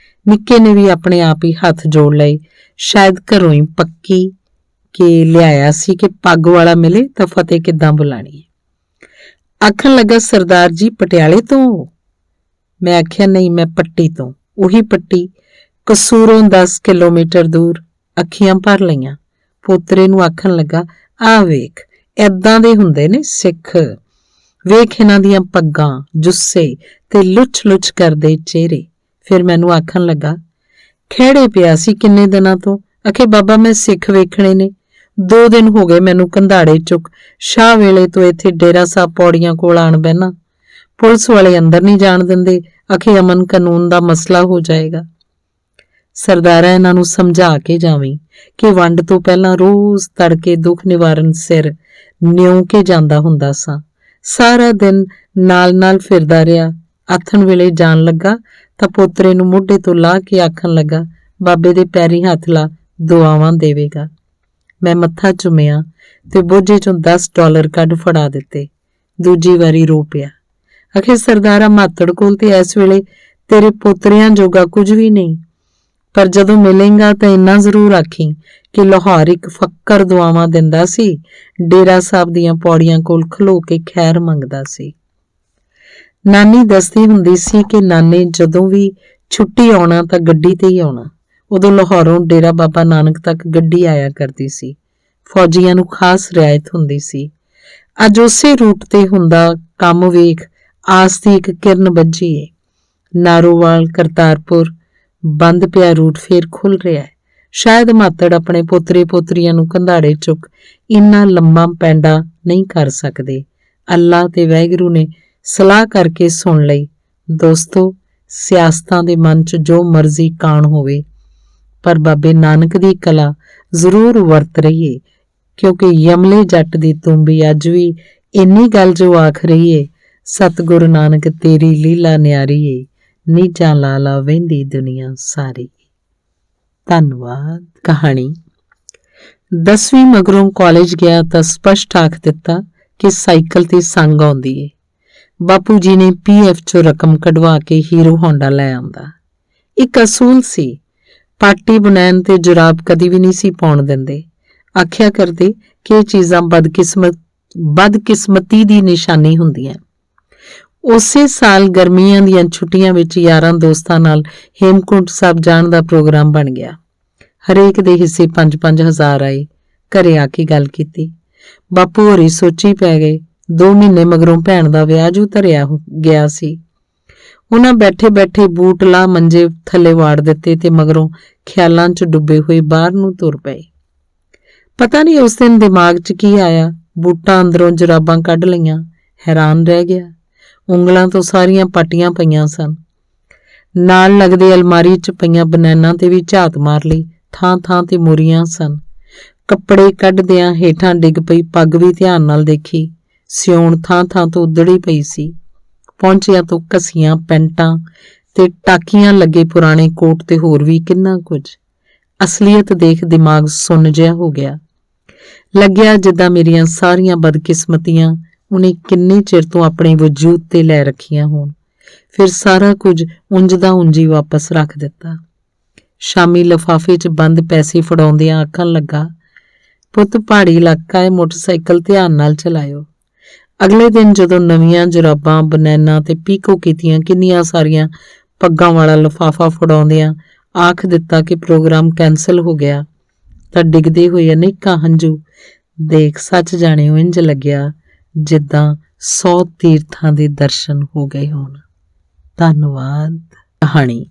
ਨਿੱਕੇ ਨੇ ਵੀ ਆਪਣੇ ਆਪ ਹੀ ਹੱਥ ਜੋੜ ਲਏ। ਸ਼ਾਇਦ ਘਰੋਂ ਹੀ ਪੱਕੀ ਕੇ ਲਿਆਇਆ ਸੀ ਕਿ ਪੱਗ ਵਾਲਾ ਮਿਲੇ ਤਾਂ ਫਤਿਹ ਕਿੱਦਾਂ ਬੁਲਾਣੀ ਹੈ। ਆਖਣ ਲੱਗਾ, ਸਰਦਾਰ ਜੀ ਪਟਿਆਲੇ ਤੋਂ? ਮੈਂ ਆਖਿਆ, ਨਹੀਂ, ਮੈਂ ਪੱਟੀ ਤੋਂ। ਉਹੀ ਪੱਟੀ, ਕਸੂਰੋਂ 10 ਕਿਲੋਮੀਟਰ ਦੂਰ। ਅੱਖੀਆਂ ਭਰ ਲਈਆਂ। ਪੋਤਰੇ ਨੂੰ ਆਖਣ ਲੱਗਾ, ਆਹ ਵੇਖ, ਏਦਾਂ ਦੇ ਹੁੰਦੇ ਨੇ ਸਿੱਖ। ਵੇਖ ਇਹਨਾਂ ਦੀਆਂ ਪੱਗਾਂ, ਜੁੱਸੇ ਤੇ ਲੁੱਚ ਕਰਦੇ ਚਿਹਰੇ। ਫਿਰ ਮੈਨੂੰ ਆਖਣ ਲੱਗਾ, ਖਹਿੜੇ ਪਿਆ ਸੀ ਕਿੰਨੇ ਦਿਨਾਂ ਤੋਂ। ਆਖੇ, ਬਾਬਾ ਮੈਂ ਸਿੱਖ ਵੇਖਣੇ ਨੇ। 2 ਦਿਨ ਹੋ ਗਏ ਮੈਨੂੰ ਕੰਧਾੜੇ ਚੁੱਕ ਸ਼ਾਹ ਵੇਲੇ ਤੋਂ ਇੱਥੇ ਡੇਰਾ ਸਾਹਿਬ ਪੌੜੀਆਂ ਕੋਲ ਆਣ ਬਹਿਣਾ। ਪੁਲਿਸ ਵਾਲੇ ਅੰਦਰ ਨਹੀਂ ਜਾਣ ਦਿੰਦੇ। ਆਖੇ, ਅਮਨ ਕਾਨੂੰਨ ਦਾ ਮਸਲਾ ਹੋ ਜਾਏਗਾ। ਸਰਦਾਰਾ, ਇਹਨਾਂ ਨੂੰ ਸਮਝਾ ਕੇ ਜਾਵੀਂ ਕਿ ਵੰਡ ਤੋਂ ਪਹਿਲਾਂ ਰੋਜ਼ ਤੜਕੇ ਦੁੱਖ ਨਿਵਾਰਨ ਸਿਰ ਨਿਉ ਕੇ ਜਾਂਦਾ ਹੁੰਦਾ ਸਾਂ। ਸਾਰਾ ਦਿਨ ਨਾਲ ਫਿਰਦਾ ਰਿਹਾ। ਆਥਣ ਵੇਲੇ ਜਾਣ ਲੱਗਾ ਤਾਂ ਪੋਤਰੇ ਨੂੰ ਮੋਢੇ ਤੋਂ ਲਾਹ ਕੇ ਆਖਣ ਲੱਗਾ, ਬਾਬੇ ਦੇ ਪੈਰੀਂ ਹੱਥ ਲਾ, ਦੁਆਵਾਂ ਦੇਵੇਗਾ। ਮੈਂ ਮੱਥਾ ਚੁੰਮਿਆ ਤੇ ਬੋਝੇ ਚੋਂ $10 ਕੱਢ ਫੜਾ ਦਿੱਤੇ। ਦੂਜੀ ਵਾਰੀ ਰੋ ਪਿਆ। ਆਖੇ, ਸਰਦਾਰਾ, ਮਾਤੜ ਕੋਲ ਤੇ ਇਸ ਵੇਲੇ ਤੇਰੇ ਪੋਤਰਿਆਂ ਜੋਗਾ ਕੁਝ ਵੀ ਨਹੀਂ, ਪਰ ਜਦੋਂ ਮਿਲੇਂਗਾ ਤਾਂ ਇੰਨਾ ਜ਼ਰੂਰ ਆਖੀ ਕਿ ਲਾਹੌਰ ਇੱਕ ਫੱਕਰ ਦੁਆਵਾਂ ਦਿੰਦਾ ਸੀ, ਡੇਰਾ ਸਾਹਿਬ ਦੀਆਂ ਪੌੜੀਆਂ ਕੋਲ ਖਲੋ ਕੇ ਖੈਰ ਮੰਗਦਾ ਸੀ। ਨਾਨੀ ਦੱਸਦੀ ਹੁੰਦੀ ਸੀ ਕਿ ਨਾਨੇ ਜਦੋਂ ਵੀ ਛੁੱਟੀ ਆਉਣਾ ਤਾਂ ਗੱਡੀ ਤੇ ਹੀ ਆਉਣਾ। ਉਦੋਂ ਲਾਹੌਰੋਂ ਡੇਰਾ ਬਾਬਾ ਨਾਨਕ ਤੱਕ ਗੱਡੀ ਆਇਆ ਕਰਦੀ ਸੀ। ਫੌਜੀਆਂ ਨੂੰ ਖਾਸ ਰਿਆਇਤ ਹੁੰਦੀ ਸੀ। ਅੱਜ ਉਸੇ ਰੂਟ ਤੇ ਹੁੰਦਾ ਕੰਮ ਵੇਖ ਆਸ ਦੀ ਇੱਕ ਕਿਰਨ ਵੱਜੀ ਏ। ਨਾਰੋਵਾਲ ਕਰਤਾਰਪੁਰ ਬੰਦ ਪਿਆ ਰੂਟ ਫੇਰ ਖੁੱਲ ਰਿਹਾ ਹੈ। ਸ਼ਾਇਦ ਮਾਤੜ ਆਪਣੇ ਪੋਤਰੇ ਪੋਤਰੀਆਂ ਨੂੰ ਕੰਧਾੜੇ ਚੁੱਕ ਇੰਨਾ ਲੰਮਾ ਪੈਂਡਾ ਨਹੀਂ ਕਰ ਸਕਦੇ। ਅੱਲਾ ਤੇ ਵਾਹਿਗੁਰੂ ਨੇ ਸਲਾਹ ਕਰਕੇ ਸੁਣ ਲਈ। ਦੋਸਤੋ, ਸਿਆਸਤਾਂ ਦੇ ਮਨ 'ਚ ਜੋ ਮਰਜ਼ੀ ਕਾਣ ਹੋਵੇ, ਪਰ ਬਾਬੇ ਨਾਨਕ ਦੀ ਕਲਾ ਜ਼ਰੂਰ ਵਰਤ ਰਹੀਏ, ਕਿਉਂਕਿ ਯਮਲੇ ਜੱਟ ਦੀ ਤੁੰਬੀ ਅੱਜ ਵੀ ਇੰਨੀ ਗੱਲ ਜੋ ਆਖ ਰਹੀ ਏ, ਸਤਿਗੁਰੂ ਨਾਨਕ ਤੇਰੀ ਲੀਲਾ ਨਿਆਰੀ ਏ, ਨੀਜਾਂ ਲਾਲਾ ਵਹਿੰਦੀ ਦੁਨੀਆ ਸਾਰੀ। ਧੰਨਵਾਦ। ਕਹਾਣੀ। 10ਵੀਂ ਮਗਰੋਂ ਕਾਲਜ ਗਿਆ ਤਾਂ ਸਪਸ਼ਟ ਆਖ ਦਿੱਤਾ ਕਿ ਸਾਈਕਲ ਤੇ ਸੰਗ ਆਉਂਦੀ ਏ। ਬਾਪੂ ਜੀ ਨੇ PF 'ਚੋਂ ਰਕਮ ਕਢਵਾ ਕੇ ਹੀਰੋ ਹੋਂਡਾ ਲੈ ਆਉਂਦਾ। ਇੱਕ ਅਸੂਲ ਸੀ, ਪਾਟੀ ਬਨੈਣ ਤੇ ਜੁਰਾਬ ਕਦੀ ਵੀ ਨਹੀਂ ਸੀ ਪਾਉਣ ਦਿੰਦੇ। ਆਖਿਆ ਕਰਦੇ ਕਿ ਇਹ ਚੀਜ਼ਾਂ ਬਦਕਿਸਮਤੀ ਦੀ ਨਿਸ਼ਾਨੀ ਹੁੰਦੀਆਂ। ਉਸੇ ਸਾਲ ਗਰਮੀਆਂ ਦੀਆਂ ਛੁੱਟੀਆਂ ਵਿੱਚ ਯਾਰਾਂ ਦੋਸਤਾਂ ਨਾਲ ਹੇਮਕੁੰਟ ਸਾਹਿਬ ਜਾਣ ਦਾ ਪ੍ਰੋਗਰਾਮ ਬਣ ਗਿਆ। ਹਰੇਕ ਦੇ ਹਿੱਸੇ 5-5 ਹਜ਼ਾਰ ਆਏ। ਘਰੇ ਆ ਕੇ ਗੱਲ ਕੀਤੀ। ਬਾਪੂ ਹੋਰੀ ਸੋਚੀ ਪੈ ਗਏ। 2 ਮਹੀਨੇ ਮਗਰੋਂ ਭੈਣ ਦਾ ਵਿਆਹ ਜੂ ਧਰਿਆ ਗਿਆ ਸੀ। ਉਹਨਾਂ ਬੈਠੇ ਬੂਟ ਲਾ ਮੰਜੇ ਥੱਲੇ ਵਾੜ ਦਿੱਤੇ ਤੇ ਮਗਰੋਂ ਖਿਆਲਾਂ 'ਚ ਡੁੱਬੇ ਹੋਏ ਬਾਹਰ ਨੂੰ ਤੁਰ ਪਏ। ਪਤਾ ਨਹੀਂ ਉਸ ਦਿਨ ਦਿਮਾਗ 'ਚ ਕੀ ਆਇਆ। ਬੂਟਾਂ ਅੰਦਰੋਂ ਜੁਰਾਬਾਂ ਕੱਢ ਲਈਆਂ। ਹੈਰਾਨ ਰਹਿ ਗਿਆ। ਉਂਗਲਾਂ ਤੋਂ ਸਾਰੀਆਂ ਪੱਟੀਆਂ ਪਈਆਂ ਸਨ। ਨਾਲ ਲੱਗਦੇ ਅਲਮਾਰੀ 'ਚ ਪਈਆਂ ਬਨੈਨਾਂ ਤੇ ਵੀ ਝਾਤ ਮਾਰ ਲਈ। ਥਾਂ ਤੇ ਮੁਰੀਆਂ ਸਨ। ਕੱਪੜੇ ਕੱਢਦਿਆਂ ਹੇਠਾਂ ਡਿੱਗ ਪਈ ਪੱਗ ਵੀ ਧਿਆਨ ਨਾਲ ਦੇਖੀ। ਸਿਉਣ ਥਾਂ ਤੋਂ ਉੱਧੜੀ ਪਈ ਸੀ। ਪਹੁੰਚਿਆਂ ਤੋਂ ਘਸੀਆਂ ਪੈਂਟਾਂ ਤੇ ਟਾਕੀਆਂ ਲੱਗੇ ਪੁਰਾਣੇ ਕੋਟ ਤੇ ਹੋਰ ਵੀ ਕਿੰਨਾ ਕੁਝ। ਅਸਲੀਅਤ ਦੇਖ ਦਿਮਾਗ ਸੁੰਨ ਜਿਹਾ ਹੋ ਗਿਆ। ਲੱਗਿਆ ਜਿੱਦਾਂ ਮੇਰੀਆਂ ਸਾਰੀਆਂ ਬਦਕਿਸਮਤੀਆਂ ਉਹਨੇ ਕਿੰਨੇ ਚਿਰ ਤੋਂ ਆਪਣੇ ਵਜੂਦ ਤੇ ਲੈ ਰੱਖੀਆਂ ਹੋਣ, ਫਿਰ ਸਾਰਾ ਕੁਝ ਉਂਝ ਦਾ ਉਂਝ ਹੀ ਵਾਪਸ ਰੱਖ ਦਿੱਤਾ। ਸ਼ਾਮੀ ਲਿਫਾਫੇ 'ਚ ਬੰਦ ਪੈਸੇ ਫੜਾਉਂਦਿਆਂ ਆਖਣ ਲੱਗਾ, ਪੁੱਤ ਪਹਾੜੀ ਇਲਾਕਾ ਹੈ, ਮੋਟਰਸਾਈਕਲ ਧਿਆਨ ਨਾਲ ਚਲਾਇਓ। ਅਗਲੇ ਦਿਨ ਜਦੋਂ ਨਵੀਆਂ ਜੁਰਾਬਾਂ, ਬਨੈਨਾਂ ਤੇ ਪੀਕੋ ਕੀਤੀਆਂ ਕਿੰਨੀਆਂ ਸਾਰੀਆਂ ਪੱਗਾਂ ਵਾਲਾ ਲਿਫਾਫਾ ਫੜਾਉਂਦਿਆਂ ਆਖ ਦਿੱਤਾ ਕਿ ਪ੍ਰੋਗਰਾਮ ਕੈਂਸਲ ਹੋ ਗਿਆ, ਤਾਂ ਡਿੱਗਦੇ ਹੋਏ ਅਨੇਕਾਂ ਹੰਝੂ ਦੇਖ ਸੱਚ ਜਾਣਿਓ ਇੰਝ ਲੱਗਿਆ ਜਿੱਦਾਂ 100 ਤੀਰਥਾਂ ਦੇ ਦਰਸ਼ਨ ਹੋ ਗਏ ਹੋਣ। ਧੰਨਵਾਦ। ਕਹਾਣੀ।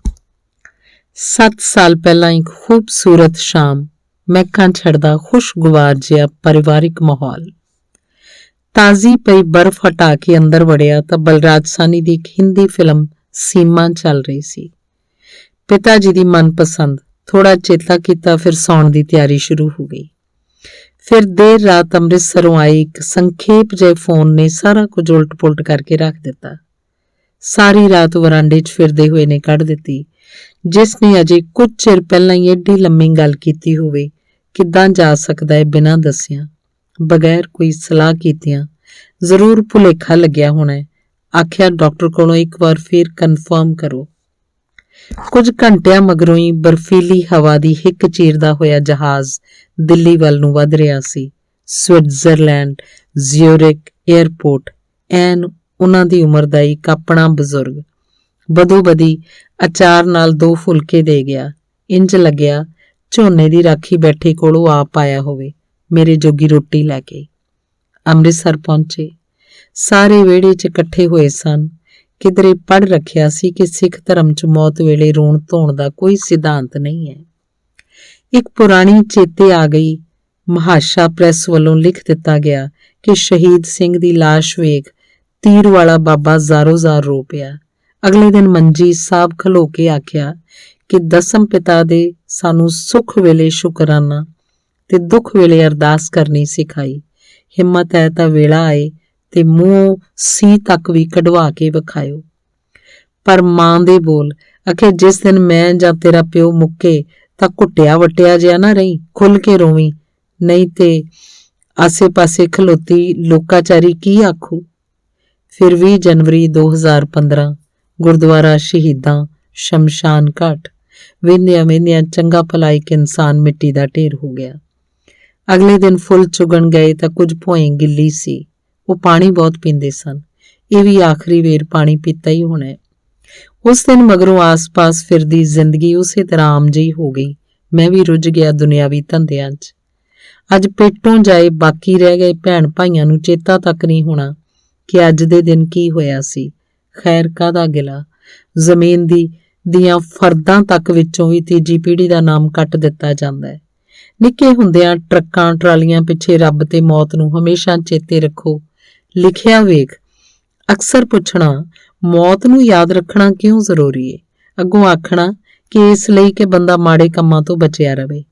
7 ਸਾਲ ਪਹਿਲਾਂ ਇੱਕ ਖੂਬਸੂਰਤ ਸ਼ਾਮ, ਮਹਿਕਾਂ ਛੱਡਦਾ ਖੁਸ਼ਗਵਾਰ ਜਿਹਾ ਪਰਿਵਾਰਿਕ ਮਾਹੌਲ। ਤਾਜ਼ੀ ਪਈ ਬਰਫ਼ ਹਟਾ ਕੇ ਅੰਦਰ ਵੜਿਆ ਤਾਂ ਬਲਰਾਜ ਸਾਹਨੀ ਦੀ ਇੱਕ ਹਿੰਦੀ ਫਿਲਮ ਸੀਮਾ ਚੱਲ ਰਹੀ ਸੀ। ਪਿਤਾ ਜੀ ਦੀ ਮਨਪਸੰਦ। ਥੋੜਾ ਚੇਤਾ ਕੀਤਾ, ਫਿਰ ਸੌਣ ਦੀ ਤਿਆਰੀ ਸ਼ੁਰੂ ਹੋ ਗਈ। ਫਿਰ ਦੇਰ ਰਾਤ ਅੰਮ੍ਰਿਤਸਰੋਂ ਆਏ ਇੱਕ ਸੰਖੇਪ ਜਿਹੇ ਫੋਨ ਨੇ ਸਾਰਾ ਕੁਝ ਉਲਟ-ਪੁਲਟ ਕਰਕੇ ਰੱਖ ਦਿੱਤਾ। ਸਾਰੀ ਰਾਤ ਵਰਾਂਡੇ 'ਚ ਫਿਰਦੇ ਹੋਏ ਨੇ ਕੱਢ ਦਿੱਤੀ। ਜਿਸ ਨੇ ਅਜੇ ਕੁਝ ਚਿਰ ਪਹਿਲਾਂ ਹੀ ਏਡੀ ਲੰਮੀ ਗੱਲ ਕੀਤੀ ਹੋਵੇ, ਕਿੱਦਾਂ ਜਾ ਸਕਦਾ ਹੈ ਬਿਨਾਂ ਦੱਸਿਆਂ, ਬਗੈਰ ਕੋਈ ਸਲਾਹ ਕੀਤਿਆਂ? ਜ਼ਰੂਰ ਭੁਲੇਖਾ ਲੱਗਿਆ ਹੋਣਾ ਹੈ। ਆਖਿਆ ਡਾਕਟਰ ਕੋਲੋਂ ਇੱਕ ਵਾਰ ਫਿਰ ਕਨਫਰਮ ਕਰੋ। ਕੁਝ ਘੰਟਿਆਂ ਮਗਰੋਂ ਹੀ ਬਰਫੀਲੀ ਹਵਾ ਦੀ ਹਿੱਕ ਚੀਰਦਾ ਹੋਇਆ ਜਹਾਜ਼ ਦਿੱਲੀ ਵੱਲ ਨੂੰ ਵੱਧ ਰਿਹਾ ਸੀ। ਸਵਿਟਜ਼ਰਲੈਂਡ, ਜ਼ਿਊਰਿਕ ਏਅਰਪੋਰਟ, ਐਨ ਉਹਨਾਂ ਦੀ ਉਮਰ ਦਾ ਇੱਕ ਆਪਣਾ ਬਜ਼ੁਰਗ ਬਦੋ-ਬਦੀ ਅਚਾਰ ਨਾਲ 2 ਫੁਲਕੇ ਦੇ ਗਿਆ। ਇੰਜ ਲੱਗਿਆ ਝੋਨੇ ਦੀ ਰਾਖੀ ਬੈਠੇ ਕੋਲੋਂ ਆਪ ਆਇਆ ਹੋਵੇ ਮੇਰੇ ਜੋਗੀ ਰੋਟੀ ਲੈ ਕੇ। ਅੰਮ੍ਰਿਤਸਰ ਪਹੁੰਚੇ। ਸਾਰੇ ਵਿਹੜੇ 'ਚ ਇਕੱਠੇ ਹੋਏ ਸਨ। ਕਿਧਰੇ ਪੜ੍ਹ ਰੱਖਿਆ ਸੀ ਕਿ ਸਿੱਖ ਧਰਮ 'ਚ ਮੌਤ ਵੇਲੇ ਰੋਣ ਧੋਣ ਦਾ ਕੋਈ ਸਿਧਾਂਤ ਨਹੀਂ ਹੈ। ਇੱਕ ਪੁਰਾਣੀ ਚੇਤੇ ਆ ਗਈ। ਮਹਾਸ਼ਾ ਪ੍ਰੈਸ ਵੱਲੋਂ ਲਿਖ ਦਿੱਤਾ ਗਿਆ ਕਿ ਸ਼ਹੀਦ ਸਿੰਘ ਦੀ ਲਾਸ਼ ਵੇਖ ਤੀਰ ਵਾਲਾ ਬਾਬਾ ਜ਼ਾਰੋ-ਜ਼ਾਰ ਰੋ ਪਿਆ। ਅਗਲੇ ਦਿਨ ਮੰਜੀ ਸਾਹਿਬ ਖਲੋ ਕੇ ਆਖਿਆ ਕਿ ਦਸਮ ਪਿਤਾ ਦੇ ਸਾਨੂੰ ਸੁੱਖ ਵੇਲੇ ਸ਼ੁਕਰਾਨਾ ਤੇ ਦੁੱਖ ਵੇਲੇ ਅਰਦਾਸ ਕਰਨੀ ਸਿਖਾਈ। ਹਿੰਮਤ ਹੈ ਤਾਂ ਵੇਲਾ ਆਏ ਤੇ ਮੂੰਹੋਂ ਸੀ ਤੱਕ ਵੀ ਕਢਵਾ ਕੇ ਵਿਖਾਇਓ। ਪਰ ਮਾਂ ਦੇ ਬੋਲ ਅਖੇ ਜਿਸ ਦਿਨ ਮੈਂ ਜਾਂ ਤੇਰਾ ਪਿਓ ਮੁੱਕੇ ਤਾਂ ਘੁੱਟਿਆ ਵਟਿਆ ਜਿਹਾ ਨਾ ਰਹੀ, ਖੁੱਲ ਕੇ ਰੋਵੀਂ, ਨਹੀਂ ਤੇ ਆਸੇ-ਪਾਸੇ ਖਲੋਤੀ ਲੋਕਾਚਾਰੀ ਕੀ ਆਖੂ। ਫਿਰ 20 ਜਨਵਰੀ 2015 ਗੁਰਦੁਆਰਾ ਸ਼ਹੀਦਾਂ ਸ਼ਮਸ਼ਾਨ ਘਾਟ। ਵੇਂਦਿਆਂ ਚੰਗਾ ਭਲਾ ਇੱਕ ਇਨਸਾਨ ਮਿੱਟੀ ਦਾ ਢੇਰ ਹੋ ਗਿਆ। ਅਗਲੇ ਦਿਨ ਫੁੱਲ ਚੁਗਣ ਗਏ ਤਾਂ ਕੁਝ ਭੋਏ ਗਿੱਲੀ ਸੀ। ਉਹ ਪਾਣੀ ਬਹੁਤ ਪੀਂਦੇ ਸਨ। ਇਹ ਵੀ ਆਖਰੀ ਵੇਰ ਪਾਣੀ ਪੀਤਾ ਹੀ ਹੋਣਾ ਹੈ। ਉਸ ਦਿਨ ਮਗਰੋਂ ਆਸ-ਪਾਸ ਫਿਰਦੀ ਜ਼ਿੰਦਗੀ ਉਸੇ ਤਰ੍ਹਾਂ ਆਮ ਜਿਹੀ ਹੋ ਗਈ। ਮੈਂ ਵੀ ਰੁੱਝ ਗਿਆ ਦੁਨਿਆਵੀ ਧੰਦਿਆਂ 'ਚ। ਅੱਜ ਪੇਟੋਂ ਜਾਏ ਬਾਕੀ ਰਹਿ ਗਏ ਭੈਣ ਭਾਈਆਂ ਨੂੰ ਚੇਤਾ ਤੱਕ ਨਹੀਂ ਹੋਣਾ ਕਿ ਅੱਜ ਦੇ ਦਿਨ ਕੀ ਹੋਇਆ ਸੀ। ਖੈਰ ਕਾਹਦਾ ਗਿਲਾ। ਜ਼ਮੀਨ ਦੀਆਂ ਫਰਦਾਂ ਤੱਕ ਵਿੱਚੋਂ ਵੀ ਤੀਜੀ ਪੀੜ੍ਹੀ ਦਾ ਨਾਮ ਕੱਟ ਦਿੱਤਾ ਜਾਂਦਾ ਹੈ। ਨਿੱਕੇ ਹੁੰਦਿਆਂ ਟਰੱਕਾਂ ਟਰਾਲੀਆਂ ਪਿੱਛੇ ਰੱਬ ਤੇ ਮੌਤ ਨੂੰ ਹਮੇਸ਼ਾ ਚੇਤੇ ਰੱਖੋ ਲਿਖਿਆ ਵੇਖ। ਅਕਸਰ ਪੁੱਛਣਾ ਮੌਤ ਨੂੰ ਯਾਦ ਰੱਖਣਾ ਕਿਉਂ ਜ਼ਰੂਰੀ ਹੈ? ਅੱਗੋਂ ਆਖਣਾ ਕਿ ਇਸ ਲਈ ਕਿ ਬੰਦਾ ਮਾੜੇ ਕੰਮਾਂ ਤੋਂ ਬਚਿਆ ਰਵੇ।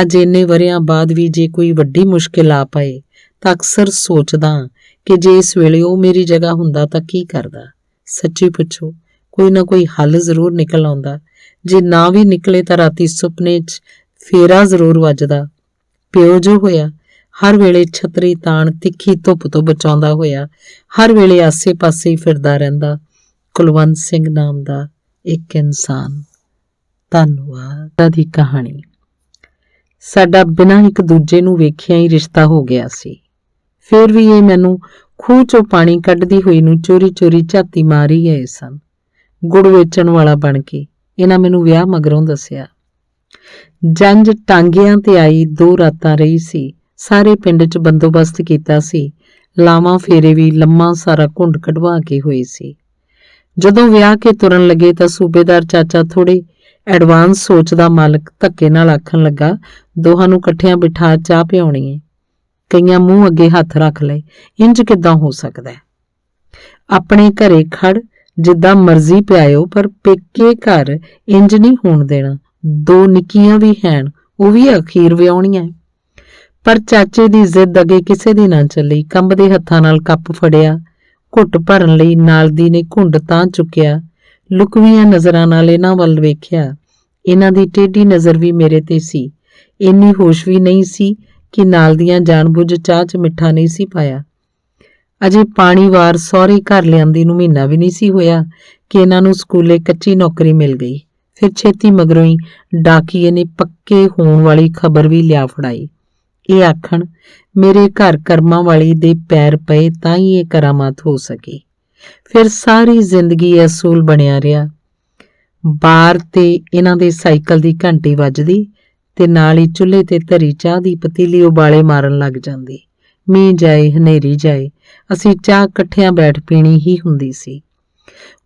ਅੱਜ ਇੰਨੇ ਵਰ੍ਹਿਆਂ ਬਾਅਦ ਵੀ ਜੇ ਕੋਈ ਵੱਡੀ ਮੁਸ਼ਕਿਲ ਆ ਪਏ ਤਾਂ ਅਕਸਰ ਸੋਚਦਾ ਕਿ ਜੇ ਇਸ ਵੇਲੇ ਉਹ ਮੇਰੀ ਜਗ੍ਹਾ ਹੁੰਦਾ ਤਾਂ ਕੀ ਕਰਦਾ। ਸੱਚੀ ਪੁੱਛੋ ਕੋਈ ਨਾ ਕੋਈ ਹੱਲ ਜ਼ਰੂਰ ਨਿਕਲ ਆਉਂਦਾ। ਜੇ ਨਾ ਵੀ ਨਿਕਲੇ ਤਾਂ ਰਾਤੀ ਸੁਪਨੇ 'ਚ ਫੇਰਾ ਜ਼ਰੂਰ ਵੱਜਦਾ। ਪਿਓ ਜੋ ਹੋਇਆ ਹਰ ਵੇਲੇ ਛਤਰੀ ਤਾਣ ਤਿੱਖੀ ਧੁੱਪ ਤੋਂ ਬਚਾਉਂਦਾ ਹੋਇਆ ਹਰ ਵੇਲੇ ਆਸੇ-ਪਾਸੇ ਹੀ ਫਿਰਦਾ ਰਹਿੰਦਾ। ਕੁਲਵੰਤ ਸਿੰਘ ਨਾਮ ਦਾ ਇੱਕ ਇਨਸਾਨ। ਧੰਨਵਾਦ। ਦੀ ਕਹਾਣੀ। ਸਾਡਾ ਬਿਨਾਂ ਇੱਕ ਦੂਜੇ ਨੂੰ ਵੇਖਿਆ ਹੀ ਰਿਸ਼ਤਾ ਹੋ ਗਿਆ ਸੀ। ਫਿਰ ਵੀ ਇਹ ਮੈਨੂੰ ਖੂਹ 'ਚੋਂ ਪਾਣੀ ਕੱਢਦੀ ਹੋਈ ਨੂੰ ਚੋਰੀ-ਚੋਰੀ ਝਾਤੀ ਮਾਰੀ ਗਏ ਸਨ। ਗੁੜ ਵੇਚਣ ਵਾਲਾ ਬਣ ਕੇ। ਇਹਨਾਂ ਮੈਨੂੰ ਵਿਆਹ ਮਗਰੋਂ ਦੱਸਿਆ। ਜੰਝ ਟਾਂਗਿਆਂ ਤੇ ਆਈ 2 ਰਾਤਾਂ ਰਹੀ ਸੀ। ਸਾਰੇ ਪਿੰਡ 'ਚ ਬੰਦੋਬਸਤ ਕੀਤਾ ਸੀ। ਲਾਵਾਂ ਫੇਰੇ ਵੀ ਲੰਮਾ ਸਾਰਾ ਘੁੰਡ ਕਢਵਾ ਕੇ ਹੋਏ ਸੀ। ਜਦੋਂ ਵਿਆਹ ਕੇ ਤੁਰਨ ਲੱਗੇ ਤਾਂ ਸੂਬੇਦਾਰ ਚਾਚਾ ਥੋੜੇ ਐਡਵਾਂਸ ਸੋਚ ਦਾ ਮਾਲਕ ਧੱਕੇ ਨਾਲ ਆਖਣ ਲੱਗਾ, ਦੋਹਾਂ ਨੂੰ ਇਕੱਠਿਆਂ ਬਿਠਾ ਚਾਹ ਪਿਆਉਣੀ ਹੈ। ਕਈਆਂ ਮੂੰਹ ਅੱਗੇ ਹੱਥ ਰੱਖ ਲਏ, ਇੰਜ ਕਿੱਦਾਂ ਹੋ ਸਕਦਾ ਹੈ? ਆਪਣੇ ਘਰੇ ਖੜ ਜਿੱਦਾਂ ਮਰਜ਼ੀ ਪਿਆਇਓ, ਪਰ ਪੇਕੇ ਘਰ ਇੰਜ ਨਹੀਂ ਹੋਣ ਦੇਣਾ। 2 ਨਿੱਕੀਆਂ ਵੀ ਹੈਣ, ਉਹ ਵੀ ਅਖੀਰ ਵਿਆਹੁਣੀਆਂ। ਪਰ ਚਾਚੇ ਦੀ ਜ਼ਿੱਦ ਅੱਗੇ ਕਿਸੇ ਦੀ ਨਾ ਚੱਲੀ। ਕੰਬਦੇ ਹੱਥਾਂ ਨਾਲ ਕੱਪ ਫੜਿਆ। ਘੁੱਟ ਭਰਨ ਲਈ ਨਾਲ ਦੀ ਨੇ ਘੁੰਡ ਤਾਂ ਚੁੱਕਿਆ। ਲੁਕਵੀਆਂ ਨਜ਼ਰਾਂ ਨਾਲ ਇਹਨਾਂ ਵੱਲ ਵੇਖਿਆ। ਇਹਨਾਂ ਦੀ ਟੇਢੀ ਨਜ਼ਰ ਵੀ ਮੇਰੇ ਤੇ ਸੀ। ਇੰਨੀ ਹੋਸ਼ ਵੀ ਨਹੀਂ ਸੀ ਕਿ ਨਾਲ ਦੀਆਂ ਜਾਣਬੁੱਝ ਚਾਹ 'ਚ ਮਿੱਠਾ ਨਹੀਂ ਸੀ ਪਾਇਆ। ਅਜੇ ਪਾਣੀ ਵਾਰ ਸਹੁਰੇ ਘਰ ਲਿਆਂਦੀ ਨੂੰ ਮਹੀਨਾ ਵੀ ਨਹੀਂ ਸੀ ਹੋਇਆ ਕਿ ਇਹਨਾਂ ਨੂੰ ਸਕੂਲੇ ਕੱਚੀ ਨੌਕਰੀ ਮਿਲ ਗਈ। ਫਿਰ ਛੇਤੀ ਮਗਰੋਂ ਹੀ ਡਾਕੀਏ ਨੇ ਪੱਕੇ ਹੋਣ ਵਾਲੀ ਖਬਰ ਵੀ ਲਿਆ ਫੜਾਈ। ਇਹ ਆਖਣ ਮੇਰੇ ਘਰ ਕਰਮਾਂ ਵਾਲੀ ਦੇ ਪੈਰ ਪਏ ਤਾਂ ਹੀ ਇਹ ਕਰਾਮਾਤ ਹੋ ਸਕੀ। ਫਿਰ ਸਾਰੀ ਜ਼ਿੰਦਗੀ ਅਸੂਲ ਬਣਿਆ ਰਿਹਾ। ਬਾਰ ਤੇ ਇਹਨਾਂ ਦੇ ਸਾਈਕਲ ਦੀ ਘੰਟੀ ਵੱਜਦੀ ਤੇ ਨਾਲ ਹੀ ਚੁੱਲ੍ਹੇ ਤੇ ਧਰੀ ਚਾਹ ਦੀ ਪਤੀਲੀ ਉਬਾਲੇ ਮਾਰਨ ਲੱਗ ਜਾਂਦੀ। ਮੀਂਹ ਜਾਏ ਹਨੇਰੀ ਜਾਏ ਅਸੀਂ ਚਾਹ ਇਕੱਠਿਆਂ ਬੈਠ ਪੀਣੀ ਹੀ ਹੁੰਦੀ ਸੀ।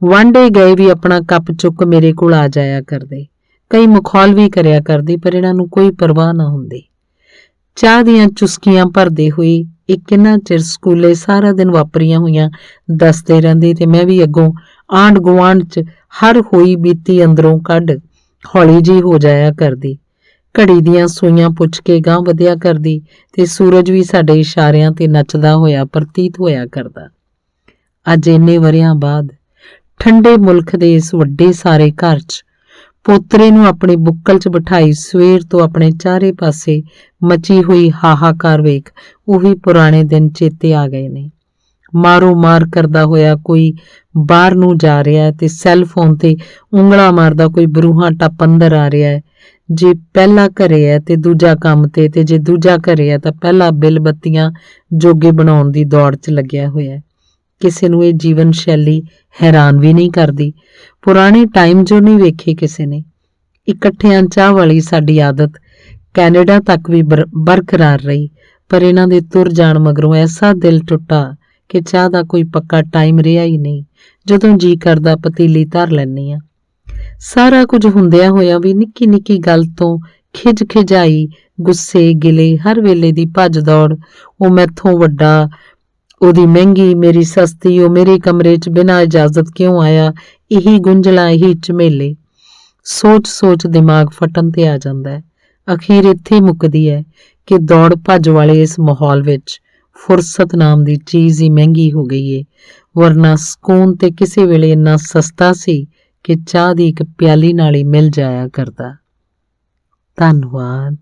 ਵਾਂਢੇ ਗਏ ਵੀ ਆਪਣਾ ਕੱਪ ਚੁੱਕ ਮੇਰੇ ਕੋਲ ਆ ਜਾਇਆ ਕਰਦੇ। ਕਈ ਮਖੌਲ ਵੀ ਕਰਿਆ ਕਰਦੇ ਪਰ ਇਹਨਾਂ ਨੂੰ ਕੋਈ ਪਰਵਾਹ ਨਾ ਹੁੰਦੀ। ਚਾਹ ਦੀਆਂ ਚੁਸਕੀਆਂ ਭਰਦੇ ਹੋਏ ਇਹ ਕਿੰਨਾ ਚਿਰ ਸਕੂਲੇ ਸਾਰਾ ਦਿਨ ਵਾਪਰੀਆਂ ਹੋਈਆਂ ਦੱਸਦੇ ਰਹਿੰਦੇ ਤੇ ਮੈਂ ਵੀ ਅੱਗੋਂ ਆਂਢ ਗੁਆਂਢ 'ਚ ਹਰ ਹੋਈ ਬੀਤੀ ਅੰਦਰੋਂ ਕੱਢ ਹੌਲੀ ਜਿਹੀ ਹੋ ਜਾਇਆ ਕਰਦੀ। ਘੜੀ ਦੀਆਂ ਸੂਈਆਂ ਪੁੱਛ ਕੇ ਗਾਂਹ ਵਧਿਆ ਕਰਦੀ ਤੇ ਸੂਰਜ ਵੀ ਸਾਡੇ ਇਸ਼ਾਰਿਆਂ ਤੇ ਨੱਚਦਾ ਹੋਇਆ ਪ੍ਰਤੀਤ ਹੋਇਆ ਕਰਦਾ। ਅੱਜ ਇੰਨੇ ਵਰ੍ਹਿਆਂ ਬਾਅਦ ਠੰਡੇ ਮੁਲਕ ਦੇ ਇਸ ਵੱਡੇ ਸਾਰੇ ਘਰ 'ਚ ਪੋਤਰੇ ਨੂੰ ਆਪਣੀ ਬੁੱਕਲ 'ਚ ਬਿਠਾਈ ਸਵੇਰ ਤੋਂ ਆਪਣੇ ਚਾਰੇ ਪਾਸੇ ਮਚੀ ਹੋਈ ਹਾਹਾਕਾਰ ਵੇਖ ਉਹੀ ਪੁਰਾਣੇ ਦਿਨ ਚੇਤੇ ਆ ਗਏ ਨੇ। ਮਾਰੋ ਮਾਰ ਕਰਦਾ ਹੋਇਆ ਕੋਈ ਬਾਹਰ ਨੂੰ ਜਾ ਰਿਹਾ ਤੇ ਸੈੱਲ ਫੋਨ ਤੇ ਉਂਗਲਾਂ ਮਾਰਦਾ ਕੋਈ ਬਰੂਹਾਂ ਟੱਪ ਅੰਦਰ ਆ ਰਿਹਾ ਹੈ। ਜੇ ਪਹਿਲਾ ਘਰੇ ਹੈ ਤੇ ਦੂਜਾ ਕੰਮ ਤੇ ਜੇ ਦੂਜਾ ਘਰੇ ਹੈ ਤਾਂ ਪਹਿਲਾ ਬਿੱਲ ਬੱਤੀਆਂ ਜੋਗੇ ਬਣਾਉਣ ਦੀ ਦੌੜ 'ਚ ਲੱਗਿਆ ਹੋਇਆ। ਕਿਸੇ ਨੂੰ ਇਹ ਜੀਵਨ ਸ਼ੈਲੀ ਹੈਰਾਨ ਵੀ ਨਹੀਂ ਕਰਦੀ। ਪੁਰਾਣੇ ਟਾਈਮ ਜੋ ਨਹੀਂ ਵੇਖੇ ਕਿਸੇ ਨੇ। ਇਕੱਠਿਆਂ ਚਾਹ ਵਾਲੀ ਸਾਡੀ ਆਦਤ ਕੈਨੇਡਾ ਤੱਕ ਵੀ ਬਰਕਰਾਰ ਰਹੀ ਪਰ ਇਹਨਾਂ ਦੇ ਤੁਰ ਜਾਣ ਮਗਰੋਂ ਐਸਾ ਦਿਲ ਟੁੱਟਾ ਕਿ ਚਾਹ ਦਾ ਕੋਈ ਪੱਕਾ ਟਾਈਮ ਰਿਹਾ ਹੀ ਨਹੀਂ। ਜਦੋਂ ਜੀ ਕਰਦਾ ਪਤੀਲੀ ਧਰ ਲੈਂਦੀ ਆ। ਸਾਰਾ ਕੁਝ ਹੁੰਦਿਆਂ ਹੋਇਆ ਵੀ ਨਿੱਕੀ ਨਿੱਕੀ ਗੱਲ ਤੋਂ ਖਿਝ ਖਿਝਾਈ ਗੁੱਸੇ ਗਿਲੇ ਹਰ ਵੇਲੇ ਦੀ ਭੱਜ ਦੌੜ। ਉਹ ਮੈਥੋਂ ਵੱਡਾ, ਉਹਦੀ ਮਹਿੰਗੀ, ਮੇਰੀ ਸਸਤੀ, ਉਹ ਮੇਰੇ ਕਮਰੇ 'ਚ ਬਿਨਾਂ ਇਜਾਜ਼ਤ ਕਿਉਂ ਆਇਆ, ਇਹੀ ਗੁੰਝਲਾਂ ਇਹੀ ਝਮੇਲੇ। ਸੋਚ ਸੋਚ ਦਿਮਾਗ ਫਟਣ ਤੇ ਆ ਜਾਂਦਾ ਹੈ। ਅਖੀਰ ਇੱਥੇ ਮੁੱਕਦੀ ਹੈ ਕਿ ਦੌੜ ਭੱਜ ਵਾਲੇ ਇਸ ਮਾਹੌਲ ਵਿੱਚ ਫੁਰਸਤ ਨਾਮ ਦੀ ਚੀਜ਼ ਹੀ ਮਹਿੰਗੀ ਹੋ ਗਈ ਏ। ਵਰਨਾ ਸਕੂਨ ਤੇ ਕਿਸੇ ਵੇਲੇ ਇੰਨਾ ਸਸਤਾ ਸੀ ਕਿ ਚਾਹ ਦੀ ਇੱਕ ਪਿਆਲੀ ਨਾਲ ਹੀ ਮਿਲ ਜਾਇਆ ਕਰਦਾ। ਧੰਨਵਾਦ।